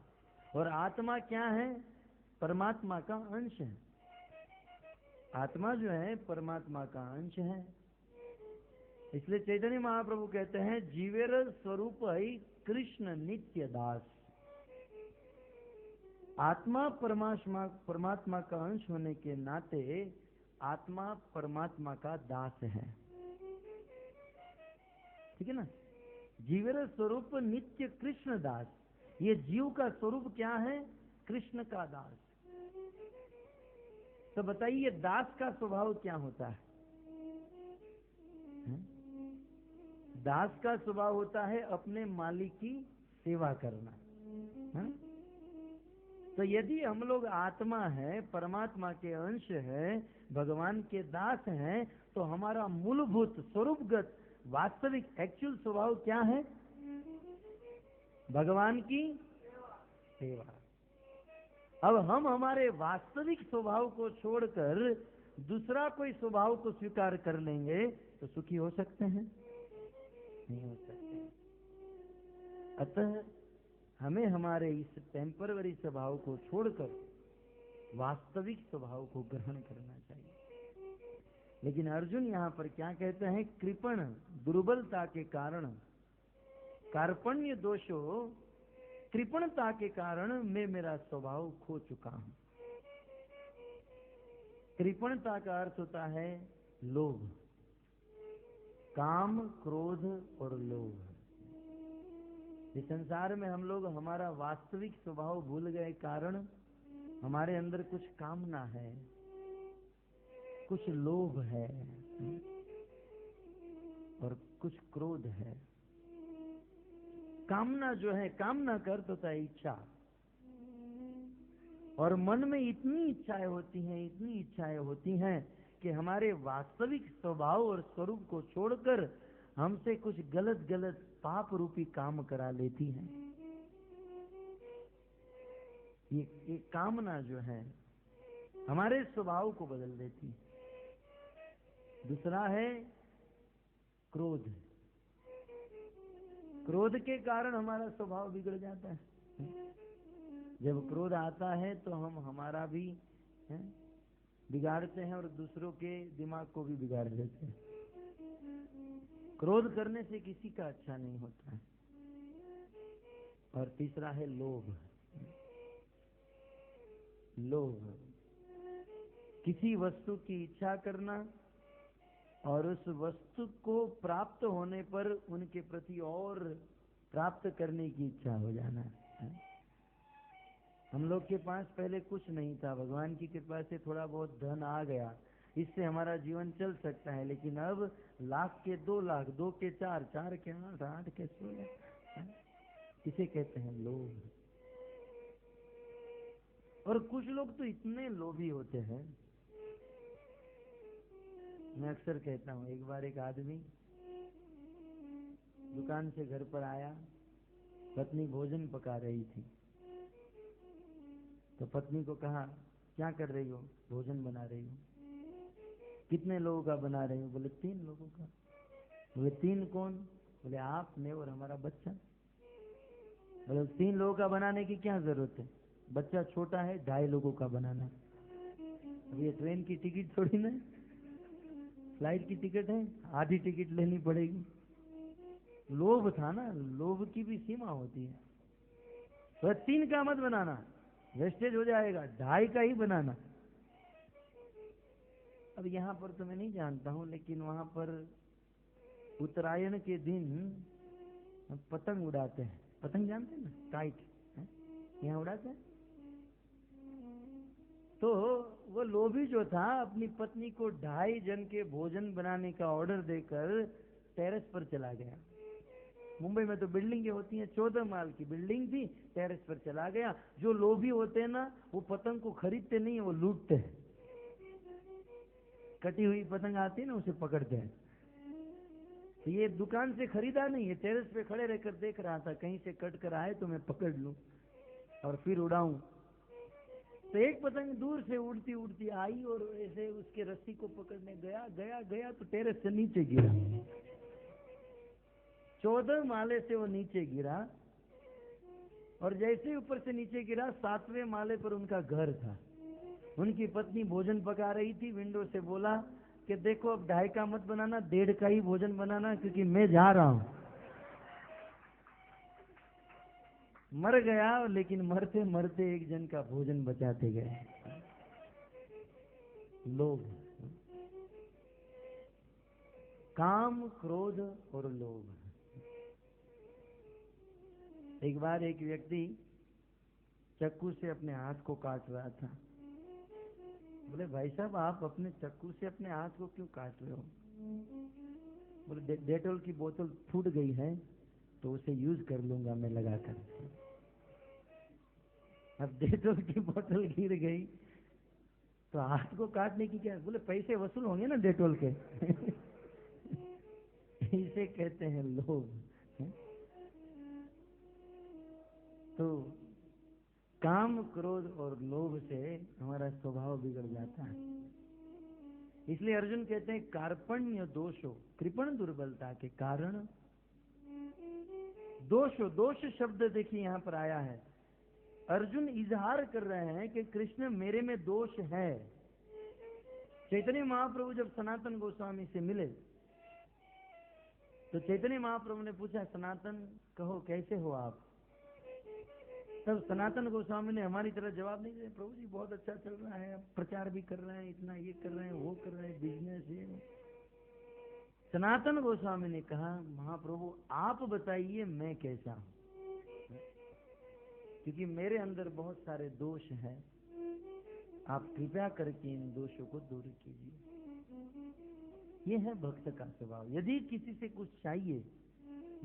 और आत्मा क्या है? परमात्मा का अंश है। आत्मा जो है परमात्मा का अंश है। इसलिए चैतन्य महाप्रभु कहते हैं जीवेर स्वरूप ही कृष्ण नित्य दास। आत्मा परमात्मा का अंश होने के नाते आत्मा परमात्मा का दास है। ठीक है ना? जीवेर स्वरूप नित्य कृष्ण दास। ये जीव का स्वरूप क्या है? कृष्ण का दास। तो बताइए दास का स्वभाव क्या होता है? दास का स्वभाव होता है अपने मालिक की सेवा करना है? तो यदि हम लोग आत्मा है, परमात्मा के अंश है, भगवान के दास हैं, तो हमारा मूलभूत स्वरूपगत वास्तविक एक्चुअल स्वभाव क्या है? भगवान की सेवा। अब हम हमारे वास्तविक स्वभाव को छोड़कर दूसरा कोई स्वभाव को स्वीकार कर लेंगे तो सुखी हो सकते हैं? नहीं हो सकते। अतः हमें हमारे इस टेम्पररी स्वभाव को छोड़कर वास्तविक स्वभाव को ग्रहण करना चाहिए। लेकिन अर्जुन यहाँ पर क्या कहते हैं? कृपण दुर्बलता के कारण, कार्पण्य दोषो, कृपणता के कारण मैं मेरा स्वभाव खो चुका हूं। कृपणता का अर्थ होता है लोभ, काम, क्रोध और लोभ। इस संसार में हम लोग हमारा वास्तविक स्वभाव भूल गए, कारण हमारे अंदर कुछ कामना है, कुछ लोभ है और कुछ क्रोध है। कामना जो है, कामना का अर्थ होता है इच्छा। और मन में इतनी इच्छाएं होती हैं, इतनी इच्छाएं होती हैं कि हमारे वास्तविक स्वभाव और स्वरूप को छोड़कर हमसे कुछ गलत गलत पाप रूपी काम करा लेती हैं। ये कामना जो है हमारे स्वभाव को बदल देती है। दूसरा है क्रोध। क्रोध के कारण हमारा स्वभाव बिगड़ जाता है। जब क्रोध आता है तो हम हमारा भी बिगाड़ते हैं और दूसरों के दिमाग को भी बिगाड़ देते हैं। क्रोध करने से किसी का अच्छा नहीं होता है। और तीसरा है लोभ। लोभ, किसी वस्तु की इच्छा करना और उस वस्तु को प्राप्त होने पर उनके प्रति और प्राप्त करने की इच्छा हो जाना। हम लोग के पास पहले कुछ नहीं था, भगवान की कृपा से थोड़ा बहुत धन आ गया, इससे हमारा जीवन चल सकता है। लेकिन अब लाख के 2 लाख, 2 के 4, 4 के 8, 8 के 16, इसे कहते हैं लोभ। और कुछ लोग तो इतने लोभी होते हैं, मैं अक्सर कहता हूँ। एक बार एक आदमी दुकान से घर पर आया, पत्नी भोजन पका रही थी, तो पत्नी को कहा क्या कर रही हो? भोजन बना रही हो। कितने लोगों का बना रही हो? बोले 3 लोगों का। बोले 3 कौन? बोले आप, मैं और हमारा बच्चा। बोले 3 लोगों का बनाने की क्या जरूरत है? बच्चा छोटा है, 2.5 लोगों का बनाना। अब ये ट्रेन की टिकट थोड़ी ना, फ्लाइट की टिकट है, आधी टिकट लेनी पड़ेगी। लोभ था ना, लोभ की भी सीमा होती है। तो 3 का मत बनाना, वेस्टेज हो जाएगा, 2.5 का ही बनाना। अब यहाँ पर तो मैं नहीं जानता हूँ, लेकिन वहां पर उत्तरायण के दिन पतंग उड़ाते हैं। पतंग जानते हैं ना, काइट, यहाँ उड़ाते हैं। तो वो लोभी जो था, अपनी पत्नी को 2.5 जन के भोजन बनाने का ऑर्डर देकर टेरेस पर चला गया। मुंबई में तो बिल्डिंगें होती हैं, 14 माल की बिल्डिंग थी, टेरेस पर चला गया। जो लोभी होते हैं ना, वो पतंग को खरीदते नहीं है, वो लूटते हैं। कटी हुई पतंग आती है ना, उसे पकड़ते हैं। तो ये दुकान से खरीदा नहीं है, टेरेस पे खड़े रहकर देख रहा था, कहीं से कट कर आए तो मैं पकड़ लूं और फिर उड़ाऊं। तो एक पतंग दूर से उड़ती उड़ती आई और ऐसे उसके रस्सी को पकड़ने गया गया गया तो टेरेस से नीचे गिरा। 14 माले से वो नीचे गिरा और जैसे ही ऊपर से नीचे गिरा 7वें माले पर उनका घर था। उनकी पत्नी भोजन पका रही थी, विंडो से बोला कि देखो अब 2.5 का मत बनाना, 1.5 का ही भोजन बनाना, क्योंकि मैं जा रहा हूं। मर गया, लेकिन मरते मरते एक जन का भोजन बचाते गए। लोभ, काम, क्रोध और लोभ। एक बार एक व्यक्ति चक्कू से अपने हाथ को काट रहा था। बोले भाई साहब, आप अपने चक्कू से अपने हाथ को क्यों काट रहे हो? बोले डेटॉल की बोतल फूट गई है तो उसे यूज कर लूंगा मैं लगाकर। अब डेटॉल की बोतल गिर गई तो हाथ को काटने की क्या? बोले पैसे वसूल होंगे ना डेटॉल के। इसे कहते हैं लोभ। तो काम, क्रोध और लोभ से हमारा स्वभाव बिगड़ जाता है। इसलिए अर्जुन कहते हैं कार्पण्य दोषो, कृपण दुर्बलता के कारण दोषो। दोष शब्द देखिए यहां पर आया है। अर्जुन इजहार कर रहे हैं कि कृष्ण मेरे में दोष है। चैतन्य महाप्रभु जब सनातन गोस्वामी से मिले तो चैतन्य महाप्रभु ने पूछा, सनातन कहो कैसे हो आप? तब सनातन गोस्वामी ने हमारी तरह जवाब नहीं दिया, प्रभु जी बहुत अच्छा चल रहा है, प्रचार भी कर रहे हैं, इतना ये कर रहे हैं, वो कर रहे हैं, बिजनेस ये। सनातन गोस्वामी ने कहा, महाप्रभु आप बताइए मैं कैसा हूं, क्योंकि मेरे अंदर बहुत सारे दोष हैं, आप कृपया करके इन दोषों को दूर कीजिए। ये है भक्त का स्वभाव। यदि किसी से कुछ चाहिए,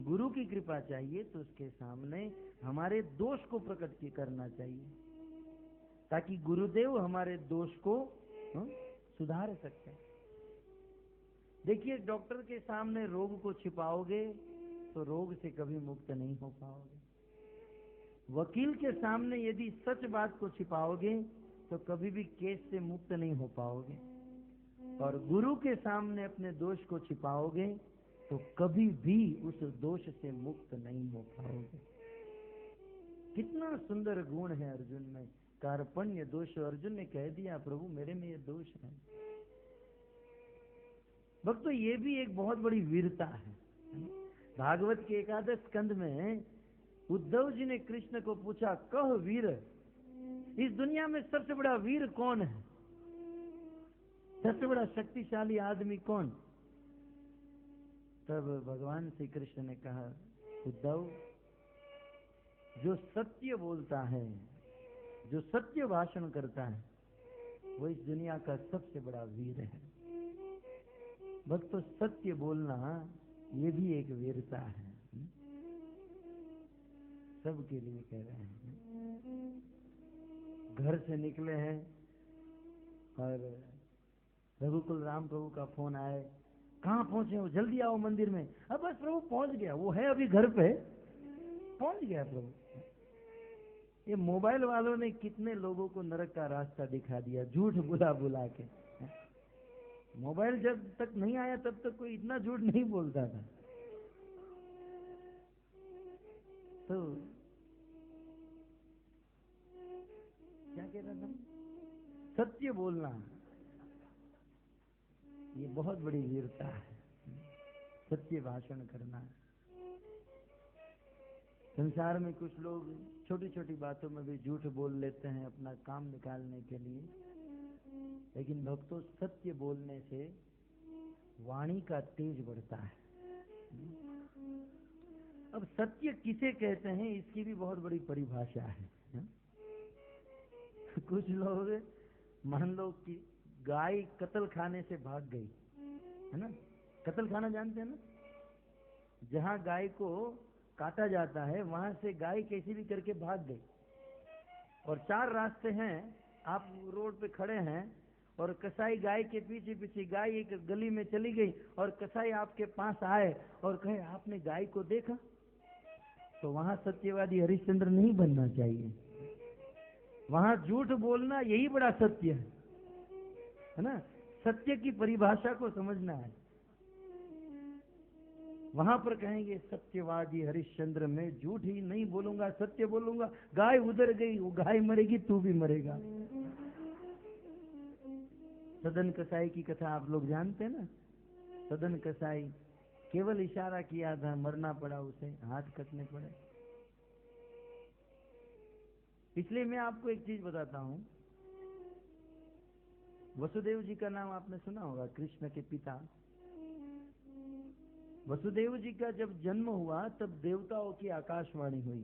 गुरु की कृपा चाहिए, तो उसके सामने हमारे दोष को प्रकट करना चाहिए, ताकि गुरुदेव हमारे दोष को सुधार सकते हैं। देखिए, डॉक्टर के सामने रोग को छिपाओगे तो रोग से कभी मुक्त नहीं हो पाओगे। वकील के सामने यदि सच बात को छिपाओगे तो कभी भी केस से मुक्त नहीं हो पाओगे। और गुरु के सामने अपने दोष को छिपाओगे तो कभी भी उस दोष से मुक्त नहीं हो पाओगे। कितना सुंदर गुण है अर्जुन में, कार्पण्य दोष। अर्जुन ने कह दिया, प्रभु मेरे में ये दोष है। भक्तों, ये भी एक बहुत बड़ी वीरता है। भागवत के 11 स्कंद में उद्धव जी ने कृष्ण को पूछा, कह वीर, इस दुनिया में सबसे बड़ा वीर कौन है? सबसे बड़ा शक्तिशाली आदमी कौन? तब भगवान श्री कृष्ण ने कहा, उद्धव, जो सत्य बोलता है, जो सत्य भाषण करता है, वो इस दुनिया का सबसे बड़ा वीर है। भक्तों, सत्य बोलना ये भी एक वीरता है। सबके लिए कह रहे हैं। घर से निकले हैं और रघुकुल राम प्रभु का फोन आए, कहाँ पहुंचे हो? जल्दी आओ मंदिर में। अब बस प्रभु पहुंच गया, वो है अभी घर पे, पहुंच गया प्रभु। ये मोबाइल वालों ने कितने लोगों को नरक का रास्ता दिखा दिया, झूठ बुला बुला के। मोबाइल जब तक नहीं आया तब तक कोई इतना झूठ नहीं बोलता था। तो क्या कह रहा था? सत्य बोलना ये बहुत बड़ी वीरता है, सत्य भाषण करना। संसार में कुछ लोग छोटी छोटी बातों में भी झूठ बोल लेते हैं अपना काम निकालने के लिए, लेकिन भक्तों, सत्य बोलने से वाणी का तेज बढ़ता है। अब सत्य किसे कहते हैं, इसकी भी बहुत बड़ी परिभाषा है। कुछ लोग, मान लो कि गाय कत्ल खाने से भाग गई, है ना? कत्ल खाना जानते हैं ना? जहां गाय को काटा जाता है वहां से गाय कैसी भी करके भाग गई, और 4 रास्ते हैं, आप रोड पे खड़े हैं और कसाई गाय के पीछे पीछे, गाय एक गली में चली गई और कसाई आपके पास आए और कहे आपने गाय को देखा, तो वहां सत्यवादी हरिश्चंद्र नहीं बनना चाहिए। वहां झूठ बोलना यही बड़ा सत्य है ना। सत्य की परिभाषा को समझना है। वहां पर कहेंगे सत्यवादी हरिश्चंद्र, मैं झूठ ही नहीं बोलूंगा, सत्य बोलूंगा। गाय उधर गई, वो गाय मरेगी, तू भी मरेगा। सदन कसाई की कथा आप लोग जानते हैं ना। सदन कसाई केवल इशारा किया था, मरना पड़ा उसे, हाथ कटने पड़े। इसलिए मैं आपको एक चीज बताता हूं। वसुदेव जी का नाम आपने सुना होगा, कृष्ण के पिता। वसुदेव जी का जब जन्म हुआ तब देवताओं की आकाशवाणी हुई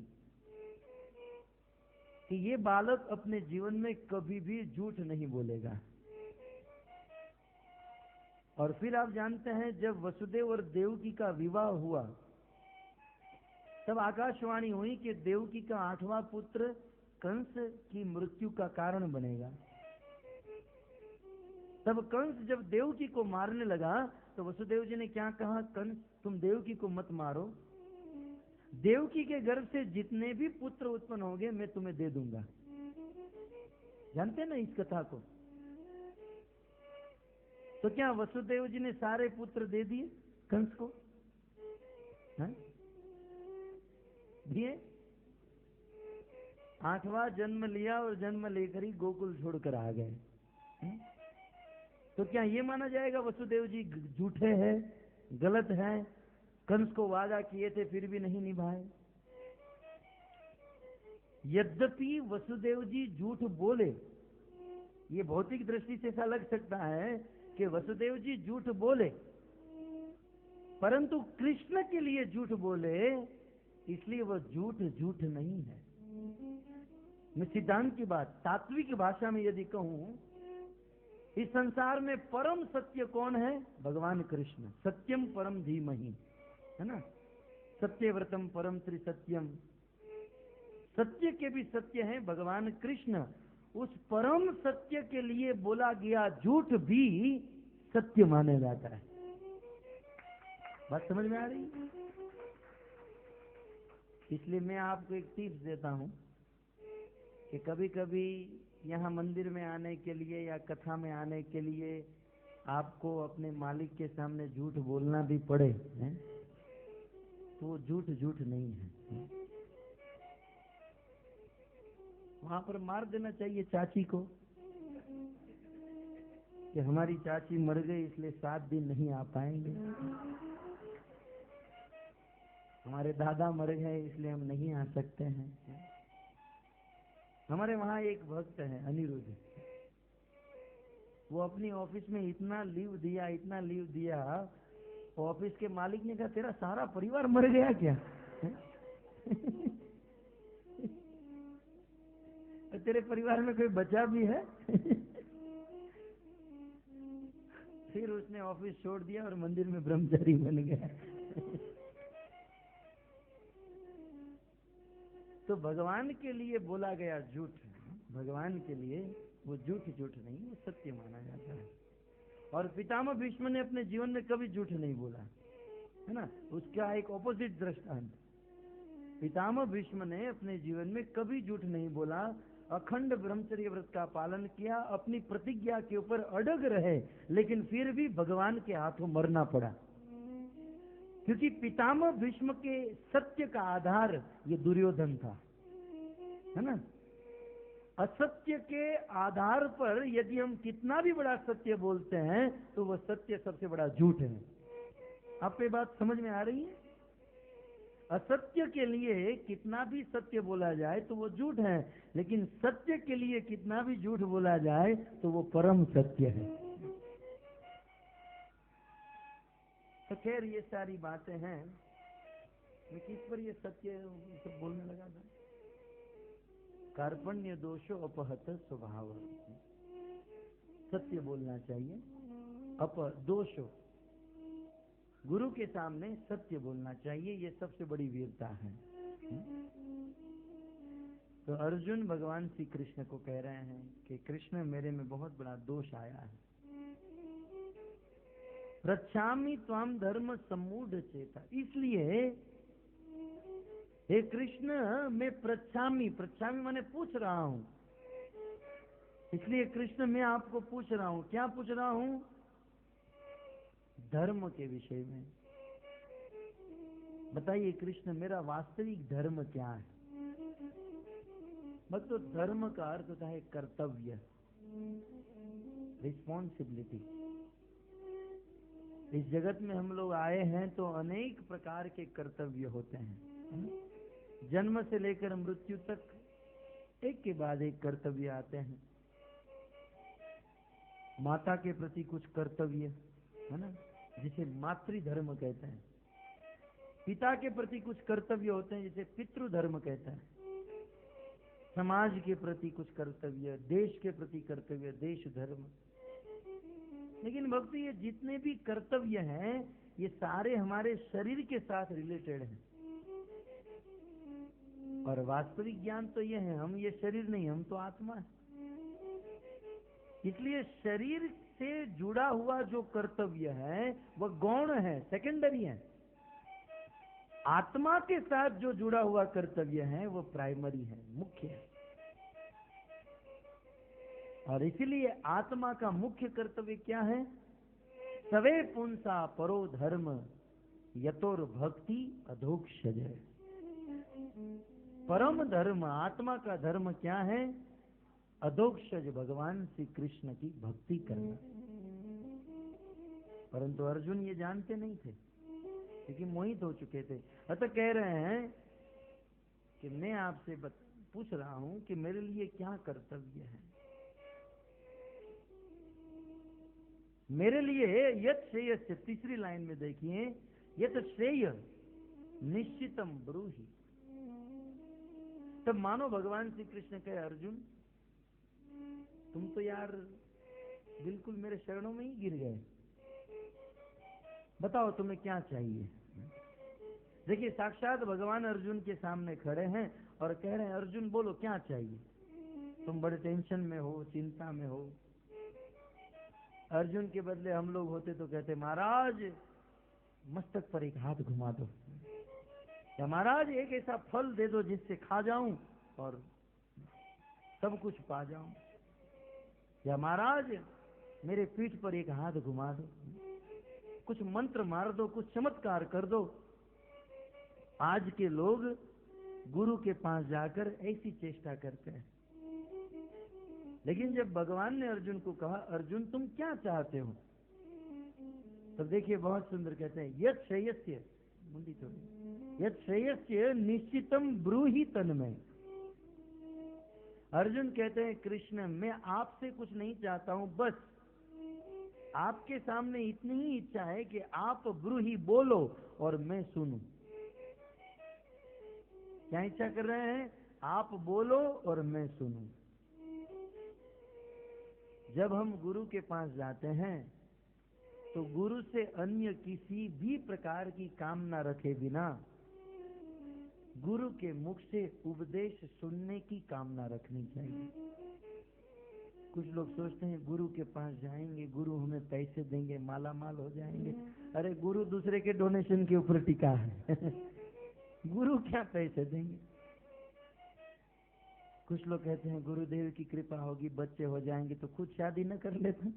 कि ये बालक अपने जीवन में कभी भी झूठ नहीं बोलेगा। और फिर आप जानते हैं जब वसुदेव और देवकी का विवाह हुआ तब आकाशवाणी हुई कि देवकी का 8वां पुत्र कंस की मृत्यु का कारण बनेगा। तब कंस जब देवकी को मारने लगा तो वसुदेव जी ने क्या कहा, कंस तुम देवकी को मत मारो, देवकी के गर्भ से जितने भी पुत्र उत्पन्न होंगे मैं तुम्हें दे दूंगा। जानते हैं ना इस कथा को। तो क्या वसुदेव जी ने सारे पुत्र दे दिए कंस को? दिए। 8वां जन्म लिया और जन्म लेकर ही गोकुल छोड़कर आ गए। तो क्या ये माना जाएगा वसुदेव जी झूठे हैं, गलत हैं, कंस को वादा किए थे फिर भी नहीं निभाए? यद्यपि वसुदेव जी झूठ बोले, ये भौतिक दृष्टि से ऐसा लग सकता है कि वसुदेव जी झूठ बोले, परंतु कृष्ण के लिए झूठ बोले, इसलिए वह झूठ झूठ नहीं है। मैं सिद्धांत की बात तात्विक भाषा में यदि कहूं, इस संसार में परम सत्य कौन है? भगवान कृष्ण। सत्यम परम धीमहि, है ना। सत्यव्रतम परम त्रि सत्यम, सत्य के भी सत्य है भगवान कृष्ण। उस परम सत्य के लिए बोला गया झूठ भी सत्य माना जाता है। बात समझ में आ रही? इसलिए मैं आपको एक टिप्स देता हूं कि कभी कभी यहाँ मंदिर में आने के लिए या कथा में आने के लिए आपको अपने मालिक के सामने झूठ बोलना भी पड़े, है? तो वो झूठ झूठ नहीं है। वहां पर मार देना चाहिए चाची को कि हमारी चाची मर गई इसलिए 7 दिन नहीं आ पाएंगे, हमारे दादा मर गए इसलिए हम नहीं आ सकते हैं। हमारे वहां एक भक्त है अनिरुद्ध, वो अपनी ऑफिस में इतना लीव दिया, ऑफिस के मालिक ने कहा तेरा सारा परिवार मर गया क्या? तेरे परिवार में कोई बचा भी है? फिर उसने ऑफिस छोड़ दिया और मंदिर में ब्रह्मचारी बन गया। तो भगवान के लिए बोला गया झूठ, भगवान के लिए वो झूठ झूठ नहीं, वो सत्य माना जाता है। और पितामह भीष्म ने अपने जीवन में कभी झूठ नहीं बोला, है ना। उसका एक ऑपोजिट दृष्टांत, पितामह भीष्म ने अपने जीवन में कभी झूठ नहीं बोला, अखंड ब्रह्मचर्य व्रत का पालन किया, अपनी प्रतिज्ञा के ऊपर अड़ग रहे, लेकिन फिर भी भगवान के हाथों मरना पड़ा। क्योंकि पितामह भीष्म के सत्य का आधार ये दुर्योधन था, है ना। असत्य के आधार पर यदि हम कितना भी बड़ा सत्य बोलते हैं तो वह सत्य सबसे बड़ा झूठ है। आप ये बात समझ में आ रही है? असत्य के लिए कितना भी सत्य बोला जाए तो वो झूठ है, लेकिन सत्य के लिए कितना भी झूठ बोला जाए तो वो परम सत्य है। तो खैर ये सारी बातें हैं, मैं किस पर ये सत्य सब बोलने लगा था? कार्पण्य दोषो अपहत स्वभाव, सत्य बोलना चाहिए। दोषो, गुरु के सामने सत्य बोलना चाहिए, ये सबसे बड़ी वीरता है। तो अर्जुन भगवान श्री कृष्ण को कह रहे हैं कि कृष्ण मेरे में बहुत बड़ा दोष आया है। प्रच्छामि त्वाम धर्म सम्मूढ़ चेता, इसलिए हे कृष्ण मैं प्रच्छामि माने पूछ रहा हूं। इसलिए कृष्ण मैं आपको पूछ रहा हूं, क्या पूछ रहा हूं? धर्म के विषय में बताइए कृष्ण, मेरा वास्तविक धर्म क्या है? मतलब धर्म का अर्थ होता है कर्तव्य, रिस्पॉन्सिबिलिटी। इस जगत में हम लोग आए हैं तो अनेक प्रकार के कर्तव्य होते हैं। जन्म से लेकर मृत्यु तक एक के बाद एक कर्तव्य आते हैं। माता के प्रति कुछ कर्तव्य है ना, जिसे मातृधर्म कहते हैं। पिता के प्रति कुछ कर्तव्य होते हैं, जिसे पितृधर्म कहते हैं। समाज के प्रति कुछ कर्तव्य, देश के प्रति कर्तव्य, देश धर्म। लेकिन भक्ति ये जितने भी कर्तव्य हैं ये सारे हमारे शरीर के साथ रिलेटेड हैं। और वास्तविक ज्ञान तो ये है, हम ये शरीर नहीं, हम तो आत्मा है। इसलिए शरीर से जुड़ा हुआ जो कर्तव्य है वह गौण है, सेकेंडरी है। आत्मा के साथ जो जुड़ा हुआ कर्तव्य है वो प्राइमरी है, मुख्य है। और इसीलिए आत्मा का मुख्य कर्तव्य क्या है? सवे पुंसा परो धर्म यतोर भक्ति अधोक्षज। परम धर्म, आत्मा का धर्म क्या है? अधोक्षज, भगवान श्री कृष्ण की भक्ति करना। परंतु अर्जुन ये जानते नहीं थे, लेकिन मोहित हो चुके थे। अतः कह रहे हैं कि मैं आपसे पूछ रहा हूं कि मेरे लिए क्या कर्तव्य है। मेरे लिए यत श्रेय, तीसरी लाइन में देखिए, यत श्रेय निश्चितम ब्रूहि। तब मानो भगवान श्री कृष्ण कहे, अर्जुन तुम तो यार बिल्कुल मेरे शरणों में ही गिर गए, बताओ तुम्हें क्या चाहिए। देखिए साक्षात भगवान अर्जुन के सामने खड़े हैं और कह रहे हैं, अर्जुन बोलो क्या चाहिए। तुम बड़े टेंशन में हो, चिंता में हो। अर्जुन के बदले हम लोग होते तो कहते, महाराज मस्तक पर एक हाथ घुमा दो, या महाराज एक ऐसा फल दे दो जिससे खा जाऊं और सब कुछ पा जाऊं, या महाराज मेरे पीठ पर एक हाथ घुमा दो, कुछ मंत्र मार दो, कुछ चमत्कार कर दो। आज के लोग गुरु के पास जाकर ऐसी चेष्टा करते हैं। लेकिन जब भगवान ने अर्जुन को कहा, अर्जुन तुम क्या चाहते हो, तब देखिए बहुत सुंदर कहते हैं, यत श्रेयस्य, मुंडी थोड़ी, यत श्रेयस्य निश्चितम ब्रूहि तन्मय। अर्जुन कहते हैं, कृष्ण मैं आपसे कुछ नहीं चाहता हूं, बस आपके सामने इतनी ही इच्छा है कि आप ब्रूहि बोलो और मैं सुनूं। क्या इच्छा कर रहे हैं? आप बोलो और मैं सुनूं। जब हम गुरु के पास जाते हैं तो गुरु से अन्य किसी भी प्रकार की कामना रखे बिना गुरु के मुख से उपदेश सुनने की कामना रखनी चाहिए। कुछ लोग सोचते हैं गुरु के पास जाएंगे, गुरु हमें पैसे देंगे, माला माल हो जाएंगे। अरे गुरु दूसरे के डोनेशन के ऊपर टिका है। गुरु क्या पैसे देंगे। कुछ लोग कहते हैं गुरुदेव की कृपा होगी, बच्चे हो जाएंगे तो खुद शादी न कर लेते।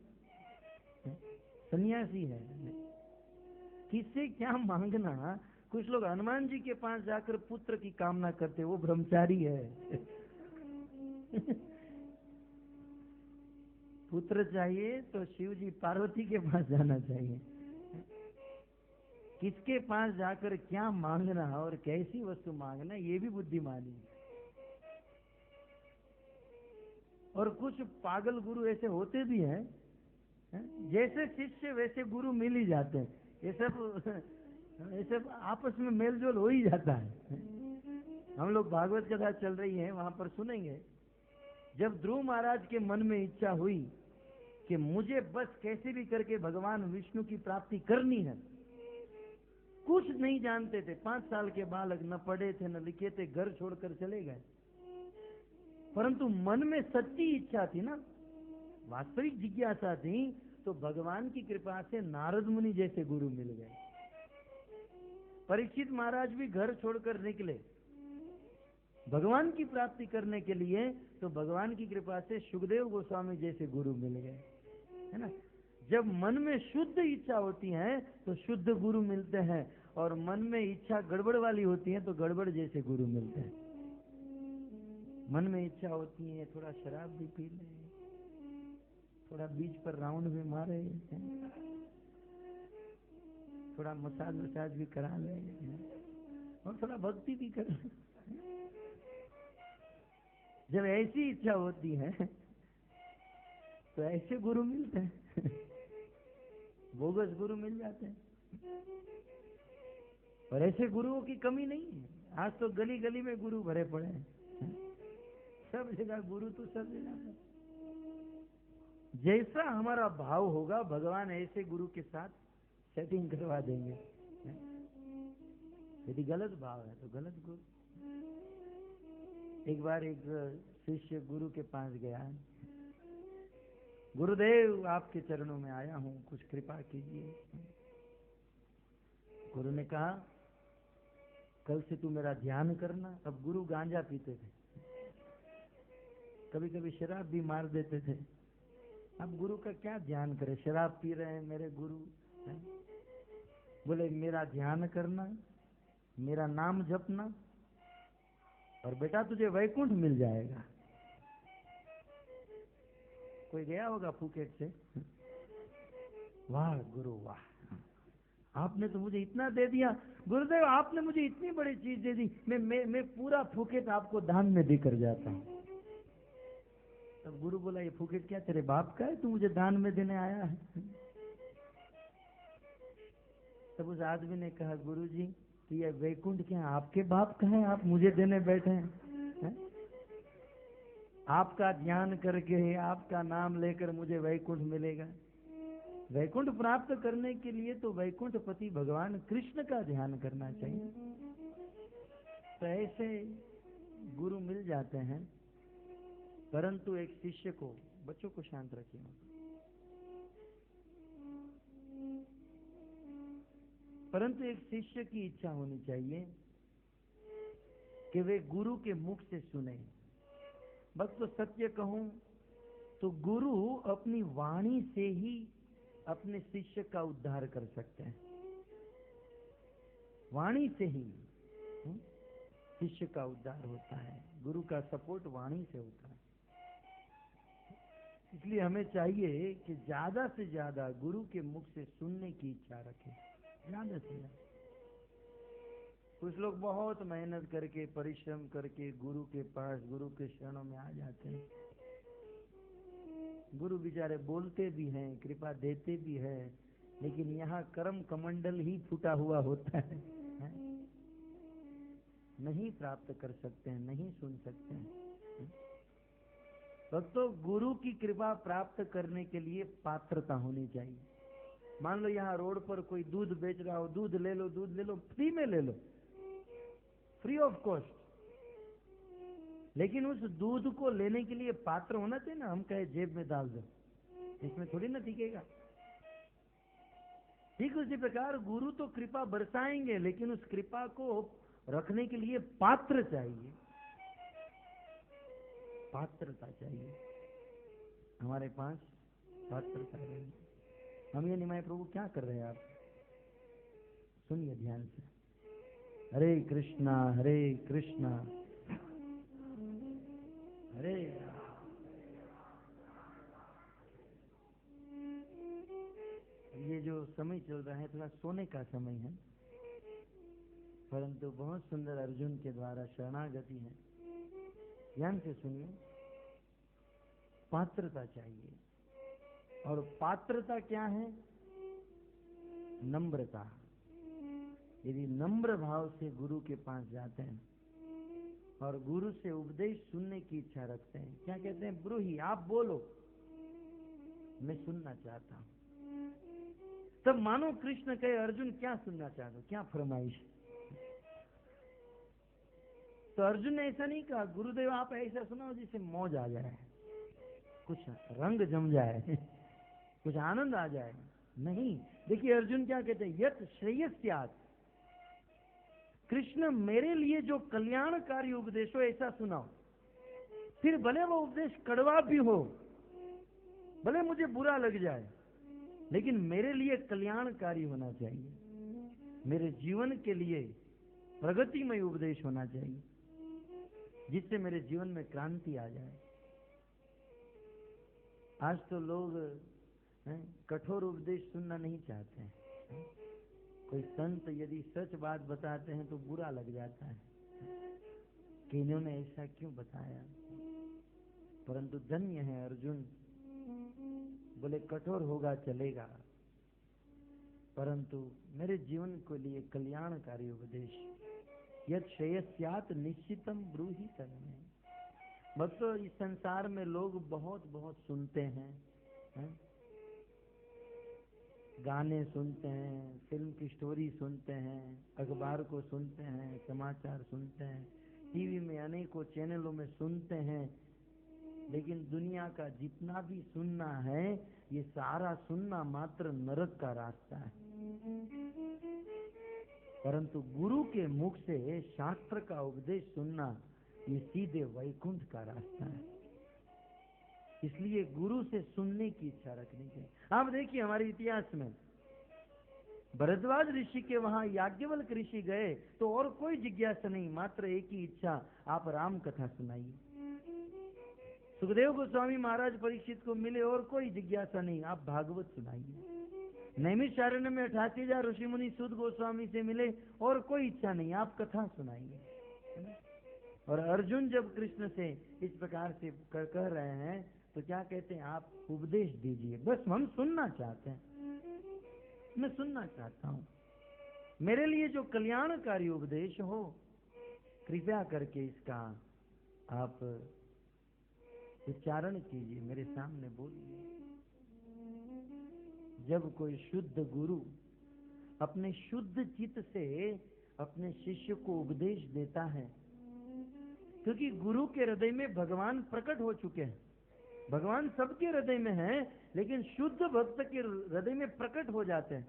सन्यासी है, किससे क्या मांगना। कुछ लोग हनुमान जी के पास जाकर पुत्र की कामना करते, वो ब्रह्मचारी है। पुत्र चाहिए तो शिव जी पार्वती के पास जाना चाहिए। किसके पास जाकर क्या मांगना और कैसी वस्तु मांगना, ये भी बुद्धिमानी है। और कुछ पागल गुरु ऐसे होते भी हैं, जैसे शिष्य वैसे गुरु मिल ही जाते हैं। ये सब आपस में मेलजोल हो ही जाता है। हम लोग भागवत कथा चल रही है, वहां पर सुनेंगे, जब ध्रुव महाराज के मन में इच्छा हुई कि मुझे बस कैसे भी करके भगवान विष्णु की प्राप्ति करनी है, कुछ नहीं जानते थे, 5 साल के बालक, न पढ़े थे न लिखे थे, घर छोड़कर चले गए। परंतु मन में सच्ची इच्छा थी ना, वास्तविक जिज्ञासा थी, तो भगवान की कृपा से नारद मुनि जैसे गुरु मिल गए। परीक्षित महाराज भी घर छोड़कर निकले भगवान की प्राप्ति करने के लिए, तो भगवान की कृपा से सुखदेव गोस्वामी जैसे गुरु मिल गए, है ना। जब मन में शुद्ध इच्छा होती है तो शुद्ध गुरु मिलते हैं, और मन में इच्छा गड़बड़ वाली होती है तो गड़बड़ जैसे गुरु मिलते हैं। मन में इच्छा होती है थोड़ा शराब भी पी ले, थोड़ा बीच पर राउंड भी मारे, थोड़ा मसाज भी करा ले, और थोड़ा भक्ति भी कर। जब ऐसी इच्छा होती है तो ऐसे गुरु मिलते हैं, बोगस गुरु मिल जाते हैं। और ऐसे गुरुओं की कमी नहीं है। आज तो गली गली में गुरु भरे पड़े हैं, सब जगह गुरु तो सब जगह। जैसा हमारा भाव होगा भगवान ऐसे गुरु के साथ सेटिंग करवा देंगे। यदि गलत भाव है तो गलत गुरु। एक बार एक शिष्य गुरु के पास गया, गुरुदेव आपके चरणों में आया हूं, कुछ कृपा कीजिए। गुरु ने कहा कल से तू मेरा ध्यान करना। अब गुरु गांजा पीते थे, कभी कभी शराब भी मार देते थे। अब गुरु का क्या ध्यान करे, शराब पी रहे हैं मेरे गुरु। बोले मेरा ध्यान करना, मेरा नाम जपना, और बेटा तुझे वैकुंठ मिल जाएगा। कोई गया होगा फुकेट से, वाह गुरु वाह, आपने तो मुझे इतना दे दिया। गुरुदेव आपने मुझे इतनी बड़ी चीज दे दी, मैं पूरा फुकेट आपको दान में देकर जाता हूँ। तब गुरु बोला ये फुकेट क्या तेरे बाप का है, तू मुझे दान में देने आया है? तब उस आदमी ने कहा गुरुजी तो ये वैकुंठ क्या आपके बाप का है, आप मुझे देने बैठे हैं? आपका ध्यान करके आपका नाम लेकर मुझे वैकुंठ मिलेगा। वैकुंठ प्राप्त करने के लिए तो वैकुंठपति भगवान कृष्ण का ध्यान करना चाहिए। तो ऐसे गुरु मिल जाते हैं, परंतु एक शिष्य को, बच्चों को शांत रखिए, परंतु एक शिष्य की इच्छा होनी चाहिए कि वे गुरु के मुख से सुने। बस तो सत्य कहूं तो गुरु अपनी वाणी से ही अपने शिष्य का उद्धार कर सकते हैं। वाणी से ही शिष्य का उद्धार होता है, गुरु का सपोर्ट वाणी से होता है। इसलिए हमें चाहिए कि ज्यादा से ज्यादा गुरु के मुख से सुनने की इच्छा रखें, ज्यादा से ज्यादा। कुछ लोग बहुत मेहनत करके परिश्रम करके गुरु के पास, गुरु के शरणों में आ जाते हैं। गुरु बेचारे बोलते भी हैं, कृपा देते भी हैं, लेकिन यहाँ कर्म कमंडल ही फूटा हुआ होता है, नहीं प्राप्त कर सकते हैं, नहीं सुन सकते हैं। भक्तों, गुरु की कृपा प्राप्त करने के लिए पात्रता होनी चाहिए। मान लो यहाँ रोड पर कोई दूध बेच रहा हो, दूध ले लो, दूध ले लो, फ्री में ले लो, फ्री ऑफ कॉस्ट। लेकिन उस दूध को लेने के लिए पात्र होना चाहिए ना। हम कहे जेब में डाल दो, इसमें थोड़ी ना टिकेगा। ठीक उसी प्रकार गुरु तो कृपा बरसाएंगे, लेकिन उस कृपा को रखने के लिए पात्र चाहिए, पात्रता चाहिए। हमारे पास पात्रता नहीं। हम ये निमाय प्रभु क्या कर रहे हैं, आप सुनिए ध्यान से। हरे कृष्णा हरे कृष्णा हरे ये जो समय चल रहा है थोड़ा सोने का समय है, परंतु बहुत सुंदर अर्जुन के द्वारा शरणागति है। ध्यान से सुनिए। पात्रता चाहिए, और पात्रता क्या है? नम्रता। यदि नम्र भाव से गुरु के पास जाते हैं और गुरु से उपदेश सुनने की इच्छा रखते हैं, क्या कहते हैं? ब्रूही, आप बोलो, मैं सुनना चाहता हूं। तब मानो कृष्ण कहे अर्जुन क्या सुनना चाहते हो, क्या फरमाइश? तो अर्जुन ने ऐसा नहीं कहा गुरुदेव आप ऐसा सुनाओ जिससे मौज आ जाए, कुछ रंग जम जाए, कुछ आनंद आ जाए। नहीं, देखिए अर्जुन क्या कहते हैं, यत श्रेयस्यात्, कृष्ण मेरे लिए जो कल्याणकारी उपदेश हो ऐसा सुनाओ, फिर भले वो उपदेश कड़वा भी हो, भले मुझे बुरा लग जाए, लेकिन मेरे लिए कल्याणकारी होना चाहिए, मेरे जीवन के लिए प्रगतिमय उपदेश होना चाहिए, जिससे मेरे जीवन में क्रांति आ जाए। आज तो लोग कठोर उपदेश सुनना नहीं चाहते हैं। कोई संत यदि सच बात बताते हैं तो बुरा लग जाता है कि इन्होंने ऐसा क्यों बताया। परंतु धन्य है अर्जुन, बोले कठोर होगा चलेगा, परंतु मेरे जीवन के लिए कल्याणकारी उपदेश, यद श्रेयस्यात् निश्चितम ब्रूहि तन्मे। भक्तों, इस संसार में लोग बहुत बहुत सुनते हैं, गाने सुनते हैं, फिल्म की स्टोरी सुनते हैं, अखबार को सुनते हैं, समाचार सुनते हैं, टीवी में अनेकों चैनलों में सुनते हैं, लेकिन दुनिया का जितना भी सुनना है ये सारा सुनना मात्र नरक का रास्ता है। परंतु गुरु के मुख से शास्त्र का उपदेश सुनना ये सीधे वैकुंठ का रास्ता है। इसलिए गुरु से सुनने की इच्छा रखनी चाहिए। आप देखिए हमारे इतिहास में भरद्वाज ऋषि के वहां याज्ञवल्क्य ऋषि गए तो और कोई जिज्ञासा नहीं, मात्र एक ही इच्छा, आप राम कथा सुनाइए। सुखदेव गोस्वामी महाराज परीक्षित को मिले, और कोई जिज्ञासा नहीं, आप भागवत सुनाइए। नैमिषारण्य में 88,000 ऋषि मुनि सूत गोस्वामी से मिले, और कोई इच्छा नहीं, आप कथा सुनाइए। और अर्जुन जब कृष्ण से इस प्रकार से कह रहे हैं तो क्या कहते हैं, आप उपदेश दीजिए, बस हम सुनना चाहते हैं, मैं सुनना चाहता हूं, मेरे लिए जो कल्याणकारी उपदेश हो कृपया करके इसका आप उच्चारण कीजिए, मेरे सामने बोलिए। जब कोई शुद्ध गुरु अपने शुद्ध चित्त से अपने शिष्य को उपदेश देता है, क्योंकि गुरु के हृदय में भगवान प्रकट हो चुके हैं, भगवान सबके हृदय में है, लेकिन शुद्ध भक्त के हृदय में प्रकट हो जाते हैं।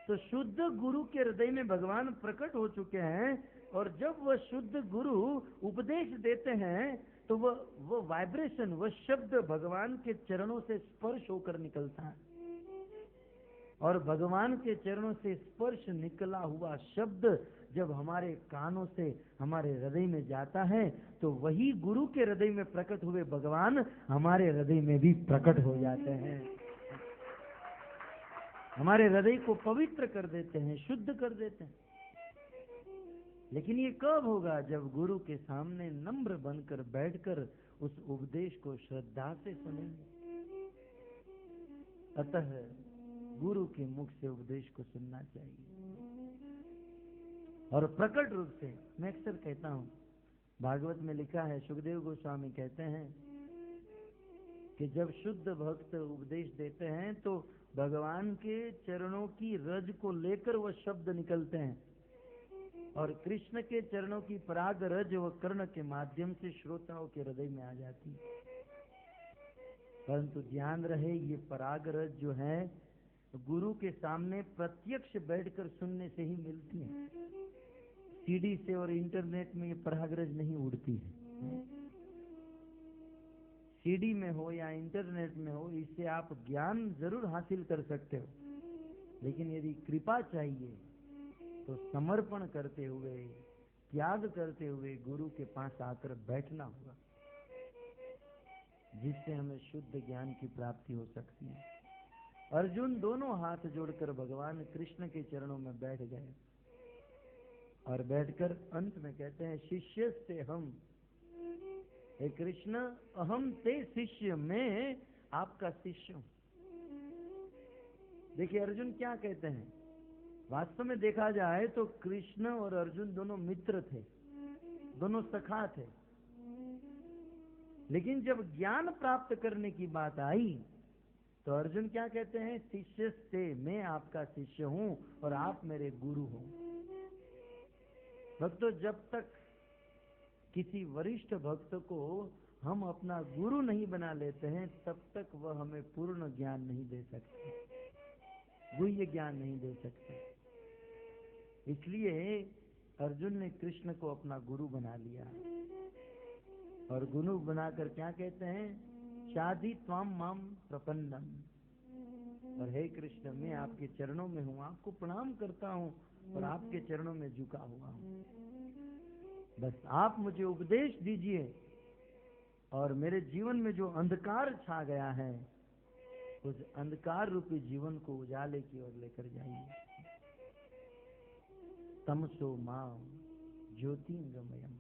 तो शुद्ध गुरु के हृदय में भगवान प्रकट हो चुके हैं, और जब वह शुद्ध गुरु उपदेश देते हैं तो वो वाइब्रेशन, वह शब्द भगवान के चरणों से स्पर्श होकर निकलता है, और भगवान के चरणों से स्पर्श निकला हुआ शब्द जब हमारे कानों से हमारे हृदय में जाता है तो वही गुरु के हृदय में प्रकट हुए भगवान हमारे हृदय में भी प्रकट हो जाते हैं, हमारे हृदय को पवित्र कर देते हैं, शुद्ध कर देते हैं। लेकिन ये कब होगा, जब गुरु के सामने नम्र बनकर बैठकर उस उपदेश को श्रद्धा से सुनेंगे। अतः गुरु के मुख से उपदेश को सुनना चाहिए, और प्रकट रूप से। मैं अक्सर कहता हूं, भागवत में लिखा है, सुखदेव गोस्वामी कहते हैं कि जब शुद्ध भक्त उपदेश देते हैं तो भगवान के चरणों की रज को लेकर वह शब्द निकलते हैं, और कृष्ण के चरणों की पराग रज व कर्ण के माध्यम से श्रोताओं के हृदय में आ जाती है। परंतु ध्यान रहे, ये पराग रज जो है गुरु के सामने प्रत्यक्ष बैठकर सुनने से ही मिलती है। सीडी से और इंटरनेट में ये पराग रज नहीं उड़ती है। सीडी में हो या इंटरनेट में हो, इससे आप ज्ञान जरूर हासिल कर सकते हो, लेकिन यदि कृपा चाहिए तो समर्पण करते हुए, त्याग करते हुए गुरु के पास आकर बैठना होगा, जिससे हमें शुद्ध ज्ञान की प्राप्ति हो सकती है। अर्जुन दोनों हाथ जोड़कर भगवान कृष्ण के चरणों में बैठ गए, और बैठकर अंत में कहते हैं, शिष्य से हम, हे कृष्ण अहम ते शिष्य, मैं आपका शिष्य हूं। देखिए अर्जुन क्या कहते हैं, वास्तव में देखा जाए तो कृष्ण और अर्जुन दोनों मित्र थे, दोनों सखा थे, लेकिन जब ज्ञान प्राप्त करने की बात आई तो अर्जुन क्या कहते हैं, शिष्य से, मैं आपका शिष्य हूं और आप मेरे गुरु हो। भक्तों, जब तक किसी वरिष्ठ भक्त को हम अपना गुरु नहीं बना लेते हैं, तब तक वह हमें पूर्ण ज्ञान नहीं दे सकते, गुह्य ज्ञान नहीं दे सकते। इसलिए अर्जुन ने कृष्ण को अपना गुरु बना लिया, और गुरु बनाकर क्या कहते हैं, शादी त्वाम माम प्रपन्नम, और हे कृष्ण मैं आपके चरणों में हूँ, आपको प्रणाम करता हूँ और आपके चरणों में झुका हुआ हूँ। बस आप मुझे उपदेश दीजिए और मेरे जीवन में जो अंधकार छा गया है उस अंधकार रूपी जीवन को उजाले की ओर लेकर जाइए। तमसो मां ज्योतिर्गमयम,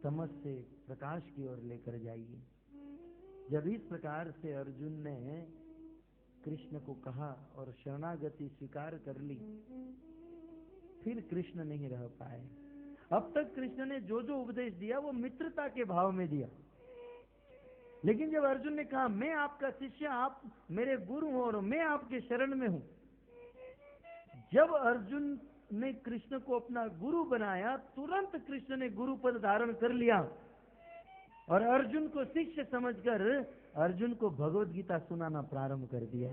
तमस से प्रकाश की ओर लेकर जाइए। जब इस प्रकार से अर्जुन ने कृष्ण को कहा और शरणागति स्वीकार कर ली, फिर कृष्ण नहीं रह पाए। अब तक कृष्ण ने जो जो उपदेश दिया वो मित्रता के भाव में दिया, लेकिन जब अर्जुन ने कहा मैं आपका शिष्य, आप मेरे गुरु हो और मैं आपके शरण में हूं, जब अर्जुन ने कृष्ण को अपना गुरु बनाया, तुरंत कृष्ण ने गुरु पद धारण कर लिया और अर्जुन को शिष्य समझकर अर्जुन को भगवत गीता सुनाना प्रारंभ कर दिया।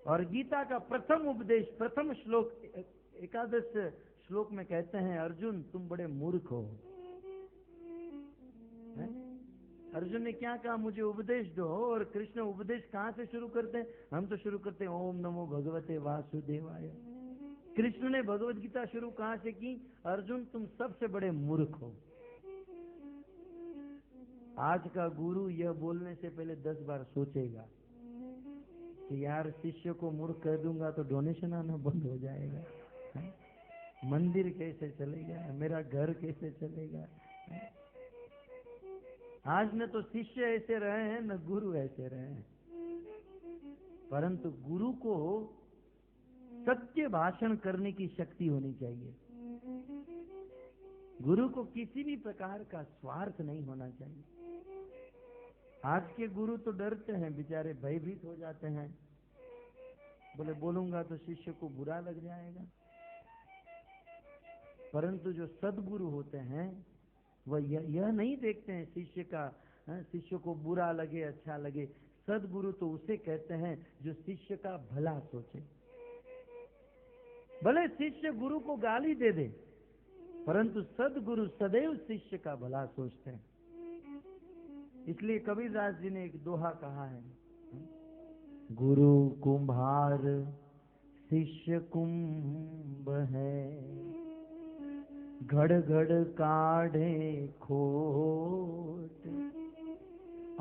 और गीता का प्रथम उपदेश, प्रथम श्लोक, एकादश श्लोक में कहते हैं, अर्जुन तुम बड़े मूर्ख हो। अर्जुन ने क्या कहा, मुझे उपदेश दो, और कृष्ण उपदेश कहां से शुरू करते हैं, हम तो शुरू करते हैं ओम नमो भगवते वासुदेवाय। कृष्ण ने भगवत गीता शुरू कहां से की, अर्जुन तुम सबसे बड़े मूर्ख हो। आज का गुरु यह बोलने से पहले 10 बार सोचेगा कि यार शिष्य को मूर्ख कह दूंगा तो डोनेशन आना बंद हो जाएगा, मंदिर कैसे चलेगा, मेरा घर कैसे चलेगा। आज न तो शिष्य ऐसे रहे हैं न गुरु ऐसे रहे हैं, परंतु गुरु को सत्य भाषण करने की शक्ति होनी चाहिए। गुरु को किसी भी प्रकार का स्वार्थ नहीं होना चाहिए। आज के गुरु तो डरते हैं, बेचारे भयभीत हो जाते हैं, बोले बोलूंगा तो शिष्य को बुरा लग जाएगा। परंतु जो सद्गुरु होते हैं वह यह नहीं देखते हैं शिष्य को बुरा लगे अच्छा लगे। सद्गुरु तो उसे कहते हैं जो शिष्य का भला सोचे। भले शिष्य गुरु को गाली दे दे, परंतु सद्गुरु सदैव शिष्य का भला सोचते हैं। इसलिए कबीरदास जी ने एक दोहा कहा है, गुरु कुम्हार शिष्य कुंभ है, घड़ घड़ काढ़े खोट,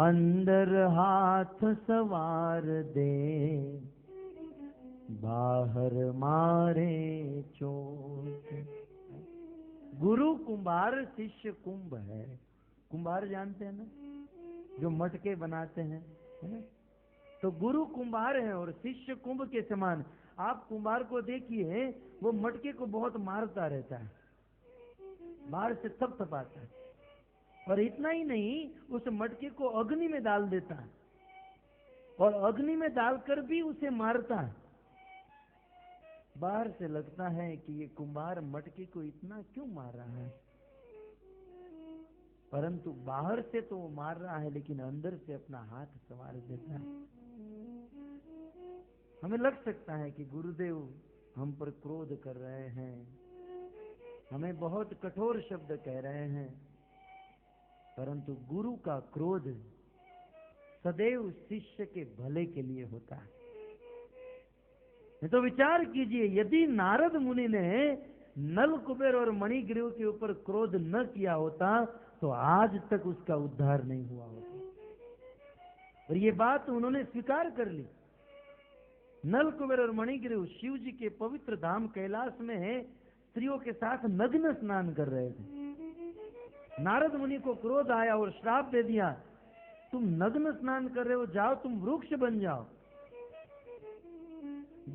अंदर हाथ सवार दे, बाहर मारे चोट। गुरु कुंभार शिष्य कुंभ है। कुंभार जानते हैं ना, जो मटके बनाते हैं, है ना? तो गुरु कुंभार है और शिष्य कुंभ के समान। आप कुंभार को देखिए, वो मटके को बहुत मारता रहता है, बाहर से थपथपाता है, और इतना ही नहीं, उस मटके को अग्नि में डाल देता है और अग्नि में डालकर भी उसे मारता है। बाहर से लगता है कि ये कुंभार मटके को इतना क्यों मार रहा है, परंतु बाहर से तो वो मार रहा है, लेकिन अंदर से अपना हाथ संवार देता है। हमें लग सकता है कि गुरुदेव हम पर क्रोध कर रहे हैं, हमें बहुत कठोर शब्द कह रहे हैं, परंतु गुरु का क्रोध सदैव शिष्य के भले के लिए होता है। तो विचार कीजिए, यदि नारद मुनि ने नल कुबेर और मणिग्रीव के ऊपर क्रोध न किया होता तो आज तक उसका उद्धार नहीं हुआ होता। और ये बात उन्होंने स्वीकार कर ली। नल कुबेर और मणिग्रीव शिव जी के पवित्र धाम कैलाश में स्त्रियों के साथ नग्न स्नान कर रहे थे। नारद मुनि को क्रोध आया और श्राप दे दिया, तुम नग्न स्नान कर रहे हो, जाओ तुम वृक्ष बन जाओ।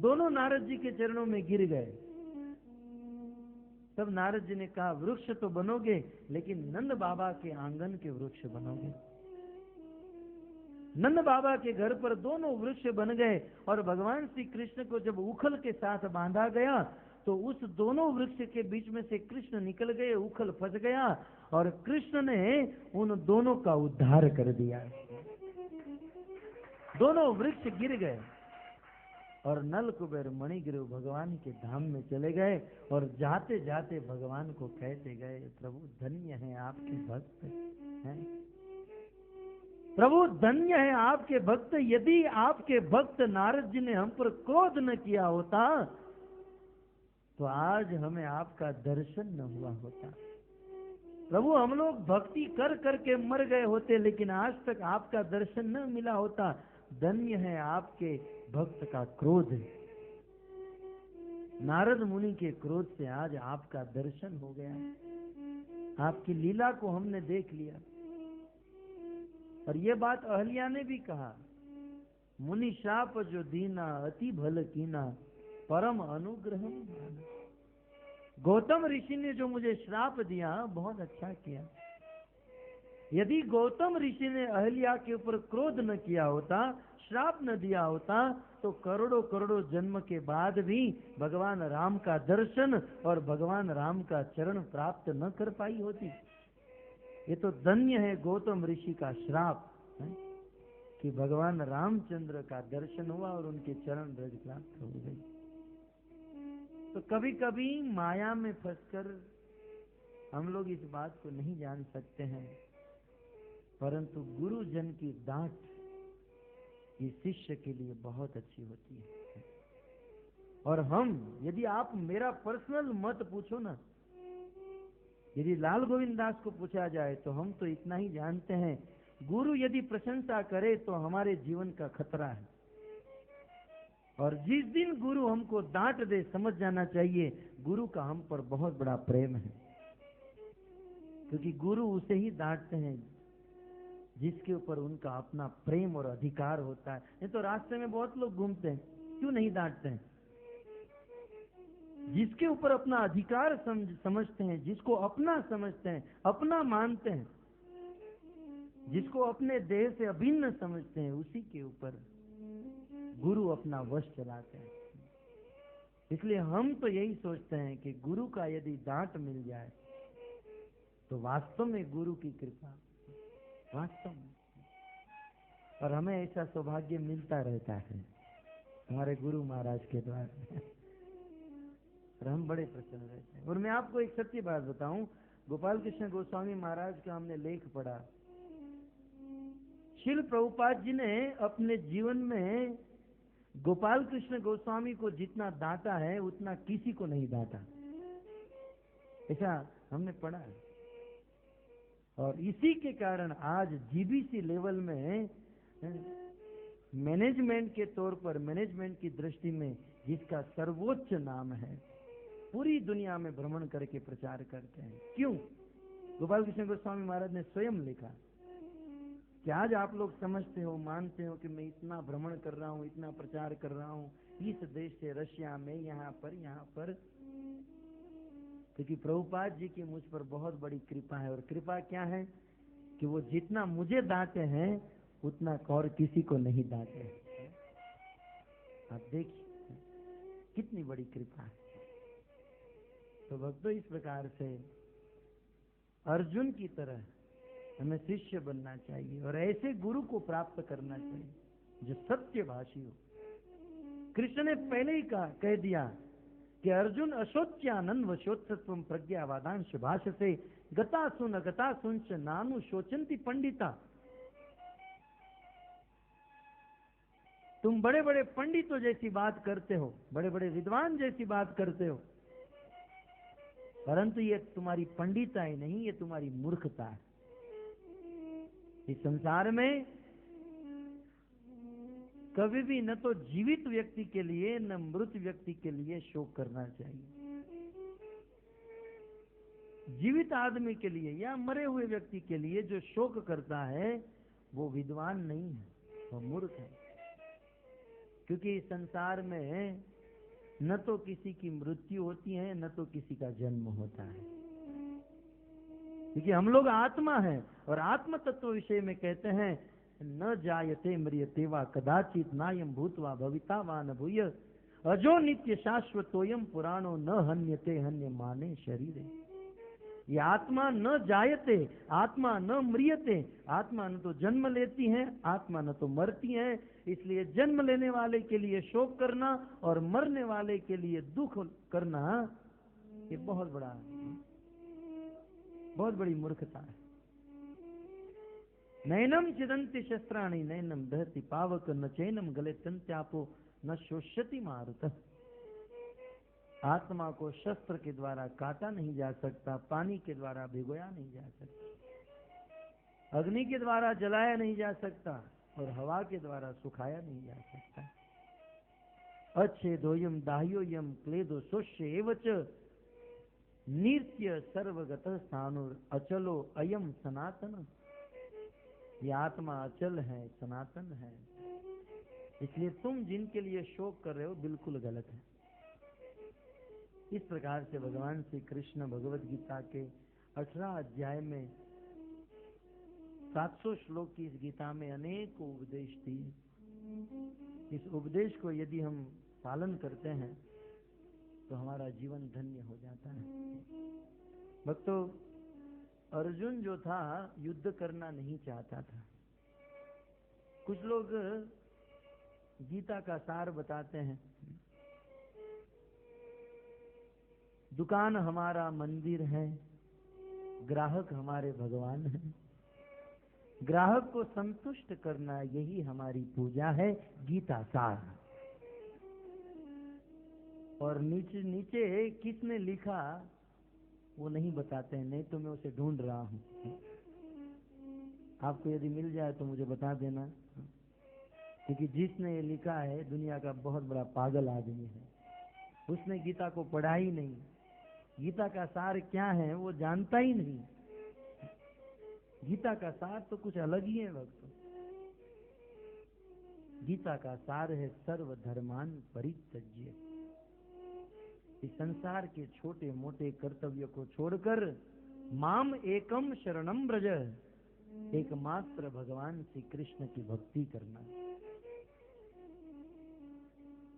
दोनों नारद जी के चरणों में गिर गए। तब नारद जी ने कहा, वृक्ष तो बनोगे लेकिन नंद बाबा के आंगन के वृक्ष बनोगे। नंद बाबा के घर पर दोनों वृक्ष बन गए और भगवान श्री कृष्ण को जब उखल के साथ बांधा गया तो उस दोनों वृक्ष के बीच में से कृष्ण निकल गए, उखल फंस गया और कृष्ण ने उन दोनों का उद्धार कर दिया। दोनों वृक्ष गिर गए और नल कुबेर मणिगिरु भगवान के धाम में चले गए और जाते जाते भगवान को कहते गए, प्रभु धन्य है आपके भक्त हैं, प्रभु धन्य है आपके भक्त। यदि आपके भक्त नारद जी ने हम पर क्रोध न किया होता तो आज हमें आपका दर्शन न हुआ होता। प्रभु हम लोग भक्ति कर करके मर गए होते, लेकिन आज तक आपका दर्शन न मिला होता। धन्य है आपके भक्त का क्रोध। नारद मुनि के क्रोध से आज आपका दर्शन हो गया, आपकी लीला को हमने देख लिया। और ये बात अहल्या ने भी कहा, मुनि शाप जो दीना अति भल कीना परम अनुग्रह। गौतम ऋषि ने जो मुझे श्राप दिया बहुत अच्छा किया। यदि गौतम ऋषि ने अहल्या के ऊपर क्रोध न किया होता, श्राप न दिया होता, तो करोड़ों करोड़ों जन्म के बाद भी भगवान राम का दर्शन और भगवान राम का चरण प्राप्त न कर पाई होती। ये तो धन्य है गौतम ऋषि का श्राप है कि भगवान रामचंद्र का दर्शन हुआ और उनके चरण रज प्राप्त हो गई। तो कभी कभी माया में फंसकर हम लोग इस बात को नहीं जान सकते हैं, परंतु गुरुजन की डांट ये शिष्य के लिए बहुत अच्छी होती है। और हम, यदि आप मेरा पर्सनल मत पूछो ना, यदि लाल गोविंद दास को पूछा जाए तो हम तो इतना ही जानते हैं, गुरु यदि प्रशंसा करे तो हमारे जीवन का खतरा है। और जिस दिन गुरु हमको डांट दे, समझ जाना चाहिए गुरु का हम पर बहुत बड़ा प्रेम है, क्योंकि गुरु उसे ही डांटते हैं जिसके ऊपर उनका अपना प्रेम और अधिकार होता है। नहीं तो रास्ते में बहुत लोग घूमते हैं, क्यों नहीं डांटते हैं? जिसके ऊपर अपना अधिकार समझते हैं, जिसको अपना समझते हैं, अपना मानते हैं, जिसको अपने देह से अभिन्न समझते हैं, उसी के ऊपर गुरु अपना वश चलाते हैं। इसलिए हम तो यही सोचते हैं कि गुरु का यदि डांट मिल जाए तो वास्तव में गुरु की कृपा, वास्तव में। और हमें ऐसा सौभाग्य मिलता रहता है हमारे गुरु महाराज के द्वारा, और हम बड़े प्रसन्न रहते हैं। और मैं आपको एक सच्ची बात बताऊं, गोपाल कृष्ण गोस्वामी महाराज का हमने लेख पढ़ा। श्रील प्रभुपाद जी ने अपने जीवन में गोपाल कृष्ण गोस्वामी को जितना डांटा है उतना किसी को नहीं डांटा, ऐसा हमने पढ़ा है। और इसी के कारण आज जीबीसी लेवल में मैनेजमेंट के तौर पर, मैनेजमेंट की दृष्टि में जिसका सर्वोच्च नाम है, पूरी दुनिया में भ्रमण करके प्रचार करते हैं। क्यों? गोपाल कृष्ण गोस्वामी महाराज ने स्वयं लिखा कि आज आप लोग समझते हो, मानते हो कि मैं इतना भ्रमण कर रहा हूँ, इतना प्रचार कर रहा हूँ इस देश से रशिया में, यहाँ पर, क्योंकि प्रभुपाद जी की मुझ पर बहुत बड़ी कृपा है। और कृपा क्या है कि वो जितना मुझे डांटे हैं उतना और किसी को नहीं डांटे। आप देखिए कितनी बड़ी कृपा है। तो भक्तों, इस प्रकार से अर्जुन की तरह हमें शिष्य बनना चाहिए और ऐसे गुरु को प्राप्त करना चाहिए जो सत्यभाषी हो। कृष्ण ने पहले ही कह दिया कि अर्जुन अशोच्यानंद वशोत्सत्वम प्रज्ञावादांश भाष से गता सुंच नानु शोचंती पंडिता। तुम बड़े बड़े पंडितों जैसी बात करते हो, बड़े बड़े विद्वान जैसी बात करते हो, परंतु ये तुम्हारी पंडिताई नहीं, ये तुम्हारी मूर्खता है। इस संसार में कभी भी न तो जीवित व्यक्ति के लिए न मृत व्यक्ति के लिए शोक करना चाहिए। जीवित आदमी के लिए या मरे हुए व्यक्ति के लिए जो शोक करता है वो विद्वान नहीं है, वो मूर्ख है। क्योंकि इस संसार में न तो किसी की मृत्यु होती है न तो किसी का जन्म होता है, क्योंकि हम लोग आत्मा है। और आत्म तत्व विषय में कहते हैं न जायते म्रियते वा कदाचित नायम भूतवा भविता वा न भूय। अजो नित्य शाश्वतोयम पुराणो न हन्यते हन्य माने शरीरे। ये आत्मा न जायते, आत्मा न म्रियते, आत्मा न तो जन्म लेती है, आत्मा न तो मरती है। इसलिए जन्म लेने वाले के लिए शोक करना और मरने वाले के लिए दुख करना, ये बहुत बड़ी मूर्खता है। नैनम चिदंति शस्त्राणि नैनम दहति पावक न चैनम गले तंत्यापो न शोष्यति मारुत। आत्मा को शस्त्र के द्वारा काटा नहीं जा सकता, पानी के द्वारा भिगोया नहीं जा सकता, अग्नि के द्वारा जलाया नहीं जा सकता और हवा के द्वारा सुखाया नहीं जा सकता। अच्छेदोयम दाह्योयम क्लेदो शोष्य एवच नित्य सर्वगत स्थानुर अचलो अयम सनातन। ये आत्मा अचल है, सनातन है। इसलिए तुम जिनके लिए शोक कर रहे हो बिल्कुल गलत है। इस प्रकार से भगवान श्री कृष्ण भगवत गीता के 18 अध्याय में 700 श्लोक की इस गीता में अनेक उपदेश दिए। इस उपदेश को यदि हम पालन करते हैं तो हमारा जीवन धन्य हो जाता है। भक्तों, अर्जुन जो था युद्ध करना नहीं चाहता था। कुछ लोग गीता का सार बताते हैं, दुकान हमारा मंदिर है, ग्राहक हमारे भगवान है, ग्राहक को संतुष्ट करना यही हमारी पूजा है, गीता सार। और नीचे नीचे किसने लिखा वो नहीं बताते हैं, नहीं तो मैं उसे ढूंढ रहा हूं। आपको यदि मिल जाए तो मुझे बता देना, क्योंकि जिसने ये लिखा है दुनिया का बहुत बड़ा पागल आदमी है। उसने गीता को पढ़ा ही नहीं, गीता का सार क्या है वो जानता ही नहीं। गीता का सार तो कुछ अलग ही है भक्तों। गीता का सार है सर्वधर्मान परित्यज्य। इस संसार के छोटे मोटे कर्तव्य को छोड़कर माम एकम शरणम ब्रज, एकमात्र भगवान श्री कृष्ण की भक्ति करना।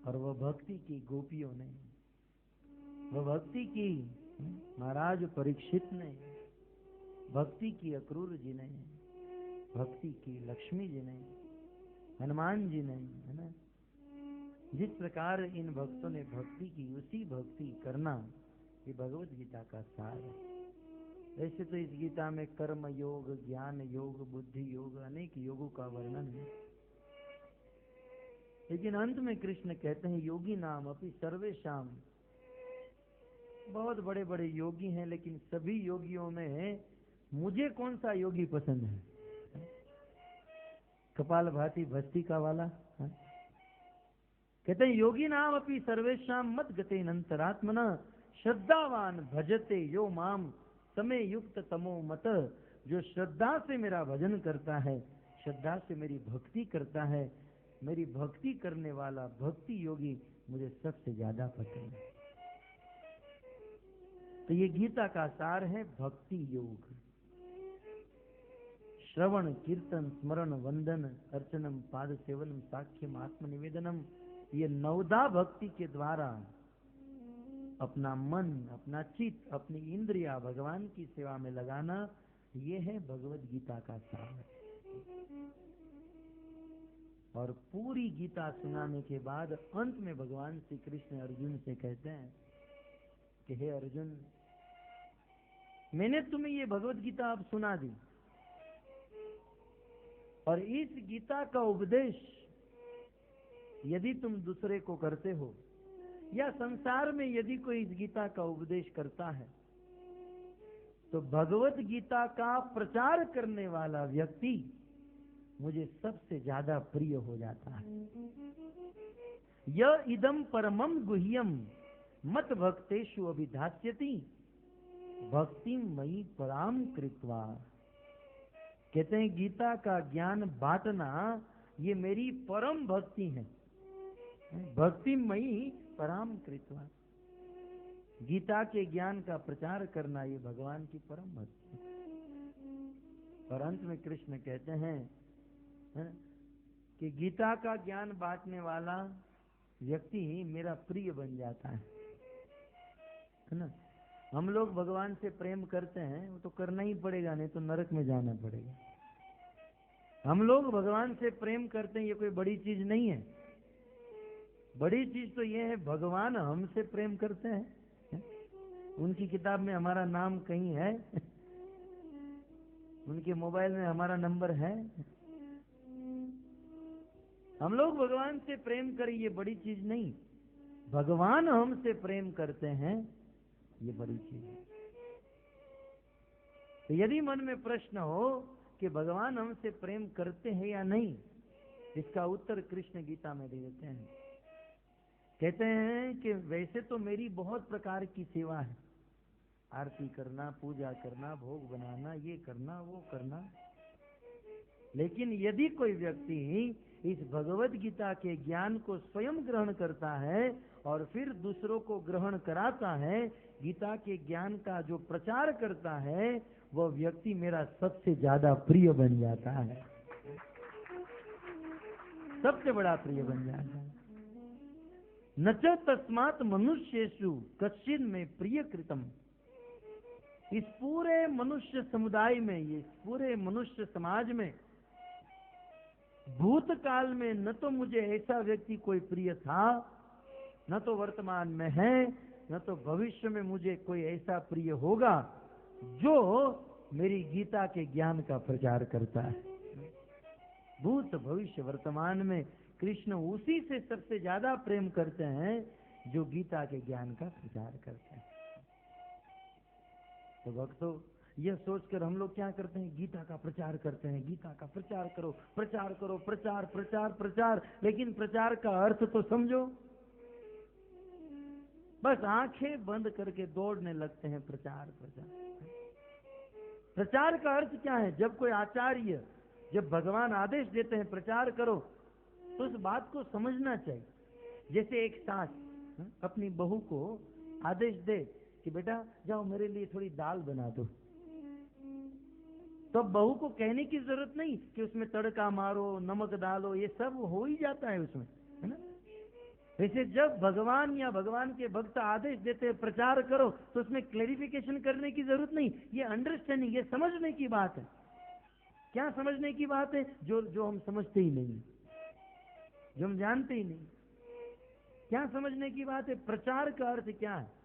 और वह भक्ति की गोपियों ने, वह भक्ति की महाराज परीक्षित ने, भक्ति की अक्रूर जी ने, भक्ति की लक्ष्मी जी ने, हनुमान जी ने, है ना, जिस प्रकार इन भक्तों ने भक्ति की, उसी भक्ति करना ये भगवत गीता का सार है। ऐसे तो इस गीता में कर्म योग, ज्ञान योग, बुद्धि योग, अनेक योगों का वर्णन है। लेकिन अंत में कृष्ण कहते हैं योगी नाम अपि सर्वेशाम। बहुत बड़े बड़े योगी हैं, लेकिन सभी योगियों में मुझे कौन सा योगी पसंद है? कपाल भाती भस्तिका वाला है? कहते हैं योगी नाम अपि सर्वेशाम मत गते नंतरात्मना श्रद्धावान भजते यो माम समय युक्त तमो मत। जो श्रद्धा से मेरा भजन करता है, श्रद्धा से मेरी भक्ति करता है, मेरी भक्ति करने वाला भक्ति योगी मुझे सबसे ज्यादा पसंद है। तो ये गीता का सार है भक्ति योग। श्रवण कीर्तन स्मरण वंदन अर्चनम पाद सेवनम साक्ष्यम आत्मनिवेदनम, ये नवदा भक्ति के द्वारा अपना मन, अपना चित्त, अपनी इंद्रिया भगवान की सेवा में लगाना, ये है भगवत गीता का सार। और पूरी गीता सुनाने के बाद अंत में भगवान श्री कृष्ण अर्जुन से कहते हैं कि हे अर्जुन, मैंने तुम्हें ये भगवत गीता अब सुना दी, और इस गीता का उपदेश यदि तुम दूसरे को करते हो, या संसार में यदि कोई इस गीता का उपदेश करता है, तो भगवत गीता का प्रचार करने वाला व्यक्ति मुझे सबसे ज्यादा प्रिय हो जाता है। य इदम परमम गुह्यम मत भक्तेषु अभिधास्यति भक्ति मयि पराम कृत्वा। कहते हैं गीता का ज्ञान बांटना ये मेरी परम भक्ति है। भक्ति मयि पराम कृत्वा, गीता के ज्ञान का प्रचार करना ये भगवान की परम भक्ति है। और अंत में कृष्ण कहते हैं कि गीता का ज्ञान बांटने वाला व्यक्ति मेरा प्रिय बन जाता है ना। हम लोग भगवान से प्रेम करते हैं, वो तो करना ही पड़ेगा, नहीं तो नरक में जाना पड़ेगा। हम लोग भगवान से प्रेम करते हैं, ये कोई बड़ी चीज नहीं है। बड़ी चीज तो ये है भगवान हमसे प्रेम करते हैं। उनकी किताब में हमारा नाम कहीं है, उनके मोबाइल में हमारा नंबर है। हम लोग भगवान से प्रेम करें, ये बड़ी चीज नहीं। भगवान हमसे प्रेम करते हैं, ये बड़ी चीज है। तो यदि मन में प्रश्न हो कि भगवान हमसे प्रेम करते हैं या नहीं, इसका उत्तर कृष्ण गीता में दे देते हैं। कहते हैं कि वैसे तो मेरी बहुत प्रकार की सेवा है, आरती करना, पूजा करना, भोग बनाना, ये करना, वो करना, लेकिन यदि कोई व्यक्ति इस भगवत गीता के ज्ञान को स्वयं ग्रहण करता है और फिर दूसरों को ग्रहण कराता है, गीता के ज्ञान का जो प्रचार करता है, वह व्यक्ति मेरा सबसे ज्यादा प्रिय बन जाता है, सबसे बड़ा प्रिय बन जाता है। न च तस्मात् मनुष्येषु कश्चिन में प्रिय कृतम। इस पूरे मनुष्य समुदाय में, ये पूरे मनुष्य समाज में, भूतकाल में न तो मुझे ऐसा व्यक्ति कोई प्रिय था, न तो वर्तमान में है, न तो भविष्य में मुझे कोई ऐसा प्रिय होगा जो मेरी गीता के ज्ञान का प्रचार करता है। भूत भविष्य वर्तमान में कृष्ण उसी से सबसे ज्यादा प्रेम करते हैं जो गीता के ज्ञान का प्रचार करते हैं। तो भक्तों, यह सोचकर हम लोग क्या करते हैं, गीता का प्रचार करते हैं, गीता का प्रचार करो, प्रचार करो, प्रचार प्रचार प्रचार। लेकिन प्रचार का अर्थ तो समझो। बस आंखें बंद करके दौड़ने लगते हैं प्रचार प्रचार। प्रचार का अर्थ क्या है? जब कोई आचार्य, जब भगवान आदेश देते हैं प्रचार करो, तो उस बात को समझना चाहिए। जैसे एक सास अपनी बहू को आदेश दे कि बेटा जाओ मेरे लिए थोड़ी दाल बना दो, तो बहू को कहने की जरूरत नहीं कि उसमें तड़का मारो, नमक डालो, ये सब हो ही जाता है उसमें, है ना। वैसे जब भगवान या भगवान के भक्त आदेश देते हैं प्रचार करो, तो उसमें क्लेरिफिकेशन करने की जरूरत नहीं। ये अंडरस्टैंडिंग, ये समझने की बात है। क्या समझने की बात है? जो हम समझते ही नहीं, जो हम जानते ही नहीं। क्या समझने की बात है? प्रचार का अर्थ क्या है?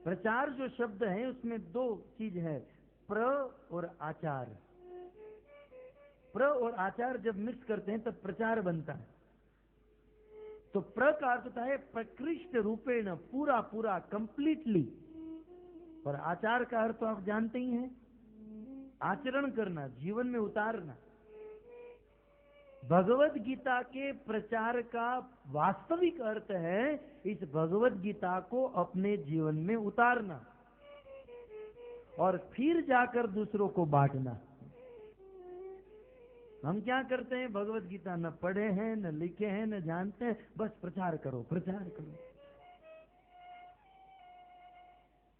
प्रचार जो शब्द है उसमें दो चीज है, प्र और आचार। प्र और आचार जब मिक्स करते हैं तब प्रचार बनता है। तो प्र का अर्थ होता है प्रकृष्ट रूपेण, पूरा पूरा, कंप्लीटली। और आचार का अर्थ तो आप जानते ही हैं, आचरण करना, जीवन में उतारना। भगवत गीता के प्रचार का वास्तविक अर्थ है इस भगवत गीता को अपने जीवन में उतारना और फिर जाकर दूसरों को बांटना। हम क्या करते हैं? भगवत गीता न पढ़े हैं, न लिखे हैं, न जानते हैं, बस प्रचार करो, प्रचार करो।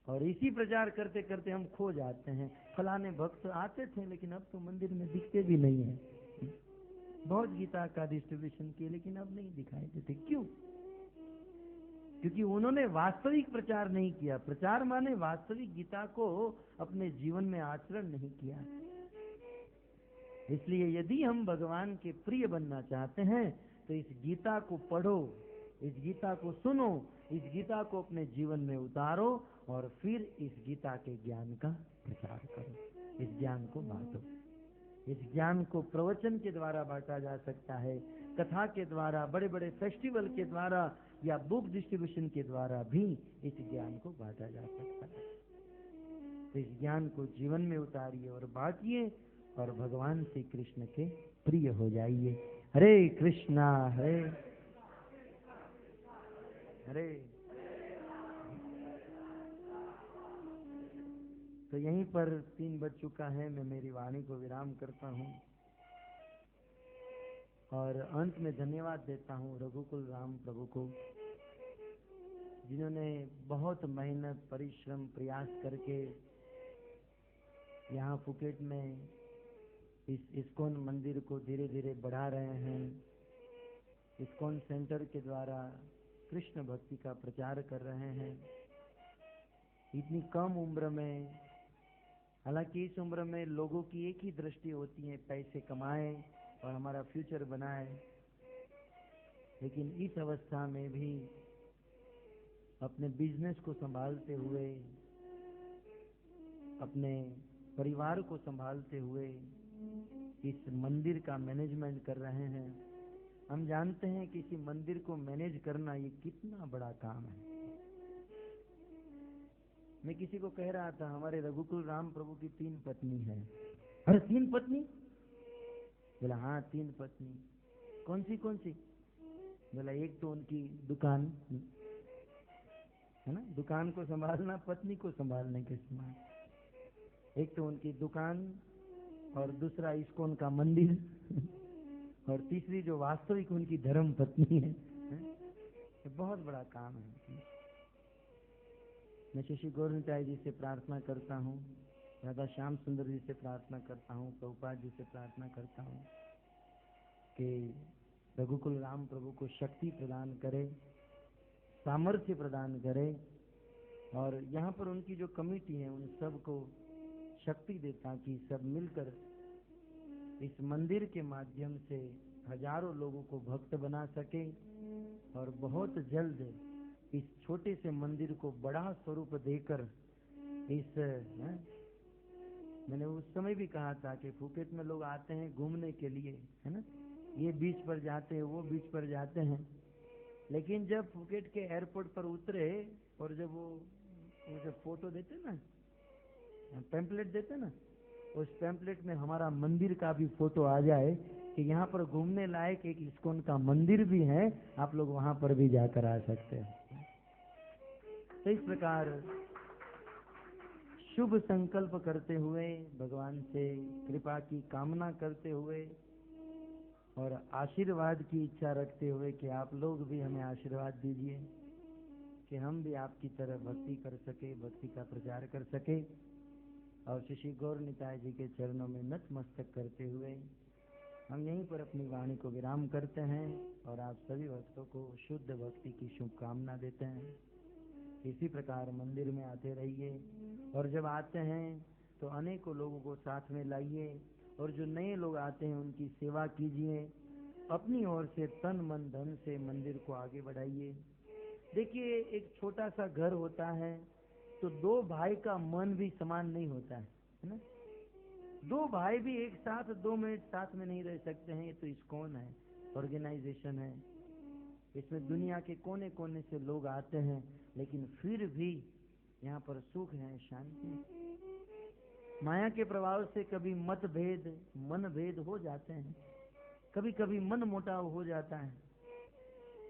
और इसी प्रचार करते करते हम खो जाते हैं। फलाने भक्त आते थे लेकिन अब तो मंदिर में दिखते भी नहीं है। बहुत गीता का डिस्ट्रीब्यूशन किए लेकिन अब नहीं दिखाई देते। क्यों? क्योंकि उन्होंने वास्तविक प्रचार नहीं किया। प्रचार माने वास्तविक गीता को अपने जीवन में आचरण नहीं किया। इसलिए यदि हम भगवान के प्रिय बनना चाहते हैं तो इस गीता को पढ़ो, इस गीता को सुनो, इस गीता को अपने जीवन में उतारो और फिर इस गीता के ज्ञान का प्रचार करो, इस ज्ञान को बांटो। इस ज्ञान को प्रवचन के द्वारा बांटा जा सकता है, कथा के द्वारा, बड़े बड़े फेस्टिवल के द्वारा या बुक डिस्ट्रीब्यूशन के द्वारा भी इस ज्ञान को बांटा जा सकता है। तो इस ज्ञान को जीवन में उतारिए और बांटिए और भगवान श्री कृष्ण के प्रिय हो जाइए। हरे कृष्णा हरे हरे। तो यहीं पर 3 बज चुका है, मैं मेरी वाणी को विराम करता हूँ और अंत में धन्यवाद देता हूँ रघुकुल राम प्रभु को, जिन्होंने बहुत मेहनत, परिश्रम, प्रयास करके यहाँ फुकेट में इस इस्कॉन मंदिर को धीरे धीरे बढ़ा रहे हैं। इस्कॉन सेंटर के द्वारा कृष्ण भक्ति का प्रचार कर रहे हैं। इतनी कम उम्र में, हालांकि इस उम्र में लोगों की एक ही दृष्टि होती है, पैसे कमाएं और हमारा फ्यूचर बनाए, लेकिन इस अवस्था में भी अपने बिजनेस को संभालते हुए, अपने परिवार को संभालते हुए इस मंदिर का मैनेजमेंट कर रहे हैं। हम जानते हैं कि किसी मंदिर को मैनेज करना ये कितना बड़ा काम है। मैं किसी को कह रहा था, हमारे रघुकुल राम प्रभु की 3 पत्नी है। अरे 3 पत्नी? बोला हाँ 3 पत्नी। कौन सी? बोला एक तो उनकी दुकान है ना, दुकान को संभालना पत्नी को संभालने के समान। एक तो उनकी दुकान, और दूसरा इस्कॉन का मंदिर, और तीसरी जो वास्तविक उनकी धर्म पत्नी है। ये बहुत बड़ा काम है। मैं श्री गौरनिताई जी से प्रार्थना करता हूँ, राधा श्याम सुंदर जी से प्रार्थना करता हूँ, प्रभुपाद जी से प्रार्थना करता हूँ कि रघुकुल राम प्रभु को शक्ति प्रदान करे, सामर्थ्य प्रदान करे, और यहाँ पर उनकी जो कमेटी है उन सब को शक्ति दे, ताकि सब मिलकर इस मंदिर के माध्यम से हजारों लोगों को भक्त बना सके, और बहुत जल्द इस छोटे से मंदिर को बड़ा स्वरूप देकर इस मैंने उस समय भी कहा था कि फुकेट में लोग आते हैं घूमने के लिए, है ना, ये बीच पर जाते हैं, वो बीच पर जाते हैं, लेकिन जब फुकेट के एयरपोर्ट पर उतरे और जब वो जब फोटो देते ना, पैम्पलेट देते ना, उस पैम्पलेट में हमारा मंदिर का भी फोटो आ जाए कि यहाँ पर घूमने लायक एक इस्कॉन का मंदिर भी है, आप लोग वहां पर भी जाकर आ सकते हैं। तो इस प्रकार शुभ संकल्प करते हुए, भगवान से कृपा की कामना करते हुए और आशीर्वाद की इच्छा रखते हुए कि आप लोग भी हमें आशीर्वाद दीजिए कि हम भी आपकी तरह भक्ति कर सके, भक्ति का प्रचार कर सके। और श्री गौरनिताई जी के चरणों में नतमस्तक करते हुए हम यहीं पर अपनी वाणी को विराम करते हैं और आप सभी भक्तों को शुद्ध भक्ति की शुभकामना देते हैं। इसी प्रकार मंदिर में आते रहिए, और जब आते हैं तो अनेकों लोगों को साथ में लाइए, और जो नए लोग आते हैं उनकी सेवा कीजिए, अपनी ओर से तन मन धन से मंदिर को आगे बढ़ाइए। देखिए, एक छोटा सा घर होता है तो 2 भाई का मन भी समान नहीं होता है ना। 2 भाई भी एक साथ 2 मिनट साथ में नहीं रह सकते हैं। ये तो इस्कॉन है, ऑर्गेनाइजेशन है, इसमें दुनिया के कोने कोने से लोग आते हैं, लेकिन फिर भी यहाँ पर सुख है, शांति। माया के प्रभाव से कभी मतभेद, मनभेद हो जाते हैं, कभी कभी मन मुटाव हो जाता है,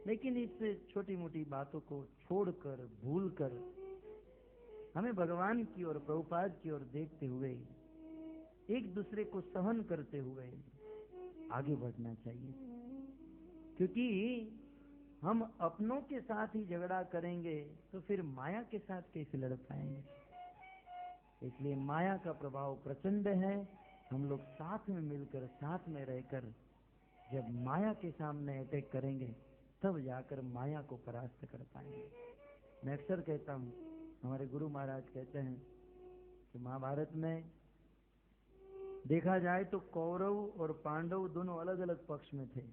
लेकिन इस छोटी मोटी बातों को छोड़कर, भूलकर हमें भगवान की और प्रभुपाद की ओर देखते हुए, एक दूसरे को सहन करते हुए आगे बढ़ना चाहिए। क्योंकि हम अपनों के साथ ही झगड़ा करेंगे तो फिर माया के साथ कैसे लड़ पाएंगे। इसलिए माया का प्रभाव प्रचंड है। हम लोग साथ में मिलकर, साथ में रहकर जब माया के सामने अटैक करेंगे तब जाकर माया को परास्त कर पाएंगे। मैं अक्सर कहता हूँ, हमारे गुरु महाराज कहते हैं कि महाभारत में देखा जाए तो कौरव और पांडव दोनों अलग अलग पक्ष में थे,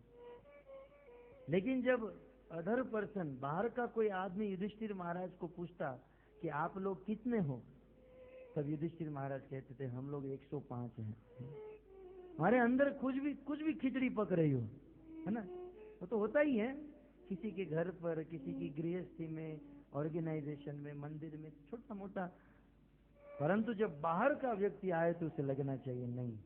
लेकिन जब अदर पर्सन, बाहर का कोई आदमी युधिष्ठिर महाराज को पूछता कि आप लोग कितने हो, तब युधिष्ठिर महाराज कहते थे हम लोग 105 हैं। हमारे अंदर कुछ भी खिचड़ी पक रही हो, है ना, वो तो होता ही है किसी के घर पर, किसी की गृहस्थी में, ऑर्गेनाइजेशन में, मंदिर में, छोटा मोटा। परंतु जब बाहर का व्यक्ति आए तो उसे लगना चाहिए नहीं,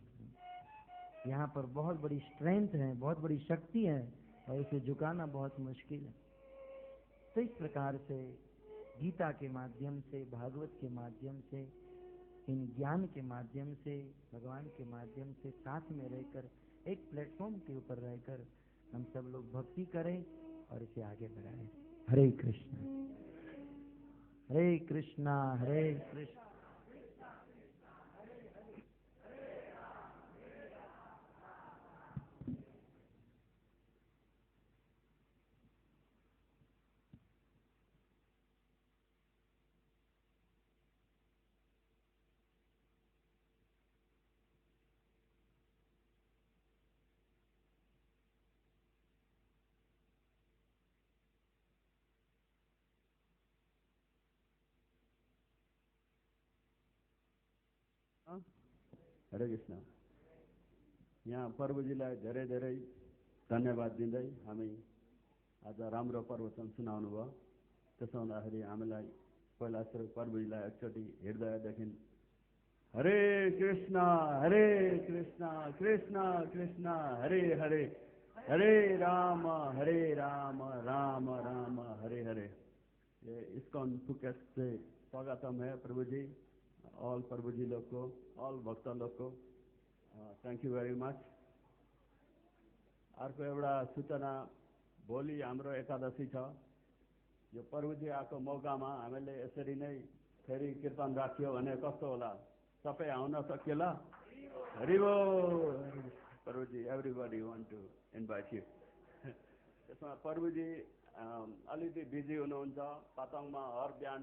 यहाँ पर बहुत बड़ी स्ट्रेंथ है, बहुत बड़ी शक्ति है, और इसे झुकाना बहुत मुश्किल है। तो इस प्रकार से गीता के माध्यम से, भागवत के माध्यम से, इन ज्ञान के माध्यम से, भगवान के माध्यम से साथ में रहकर, एक प्लेटफॉर्म के ऊपर रहकर हम सब लोग भक्ति करें और इसे आगे बढ़ाएं। हरे कृष्णा हरे कृष्णा हरे कृष्णा। हरे कृष्ण। यहाँ प्रभुजीलाई धेरै धेरै धन्यवाद दिँदै हामी आज राम्रो प्रवचन सुनाउनु भयो। त्यसो हुँदाखेरि हामीलाई पहिला सुरु प्रभुजीलाई एकचोटि हृदयदेखि हरे कृष्ण कृष्ण कृष्ण हरे हरे, हरे राम राम राम हरे हरे। ये इस्कॉन फुकेट से स्वागतम है प्रभु जी, ऑल प्रभु जी लोग को, ऑल भक्त लोग को थैंक यू वेरी मच। अर्को एउटा सूचना, भोलि हाम्रो एकादशी छ। यो प्रभुजी आएको मौकामा हामीले यसरी नै फेरि कीर्तन राख्यो भने कस्तो होला? सबै आउन सकिएला? हरि बोल Prabhuji, everybody want to invite you. त्यसमा प्रभुजी अलिकति बिजी हुनुहुन्छ। पातङमा हर बिहान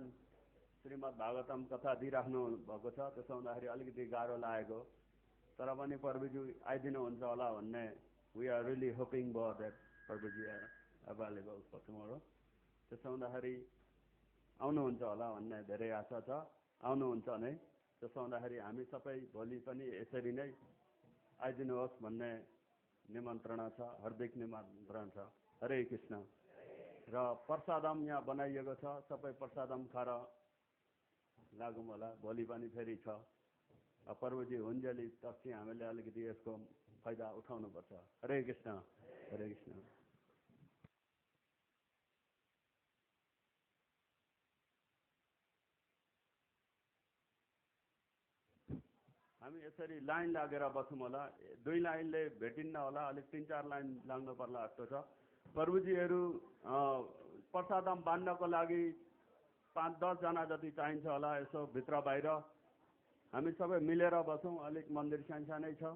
श्रीमद् भागवतम कथा दिइराख्नु भएको छ। त्यसो हुँदाखेरि अलिकति गाह्रो लागेको, तर पनि प्रभुजी आइदिनुहुन्छ होला भन्ने we are really hoping for that Prabhuji are available for tomorrow. त्यसो हुँदाखेरि आउनुहुन्छ होला भन्ने धेरै आशा छ, आउनुहुन्छ नै। त्यसो हुँदाखेरि हामी सबै भोलि पनि यसरी नै आइदिनुहोस् भन्ने निमन्त्रणा छ, हार्दिक निमन्त्रणा छ। हरे कृष्ण। र प्रसादम यहाँ बनाइएको छ, सबै प्रसादम खाएर लागौँ होला। भोलि पनि फेरि छ। प्रभुजी हुन्जेली तक हामीले अलिकति यसको फाइदा उठाउनुपर्छ। हरे कृष्ण, हरे कृष्ण। हामी यसरी लाइन लागेर बसौँ होला। 2 लाइनले भेटिन्न होला, अलिक 3-4 लाइन लाग्नु पर्ला जस्तो छ। प्रभुजीहरू प्रसादम बाँड्नको लागि 5-10 जना जति चाहिन्छ होला। यसो भित्र बाहिर हामी सबै मिलेर बसौँ। अलिक मन्दिर सानसानै छ।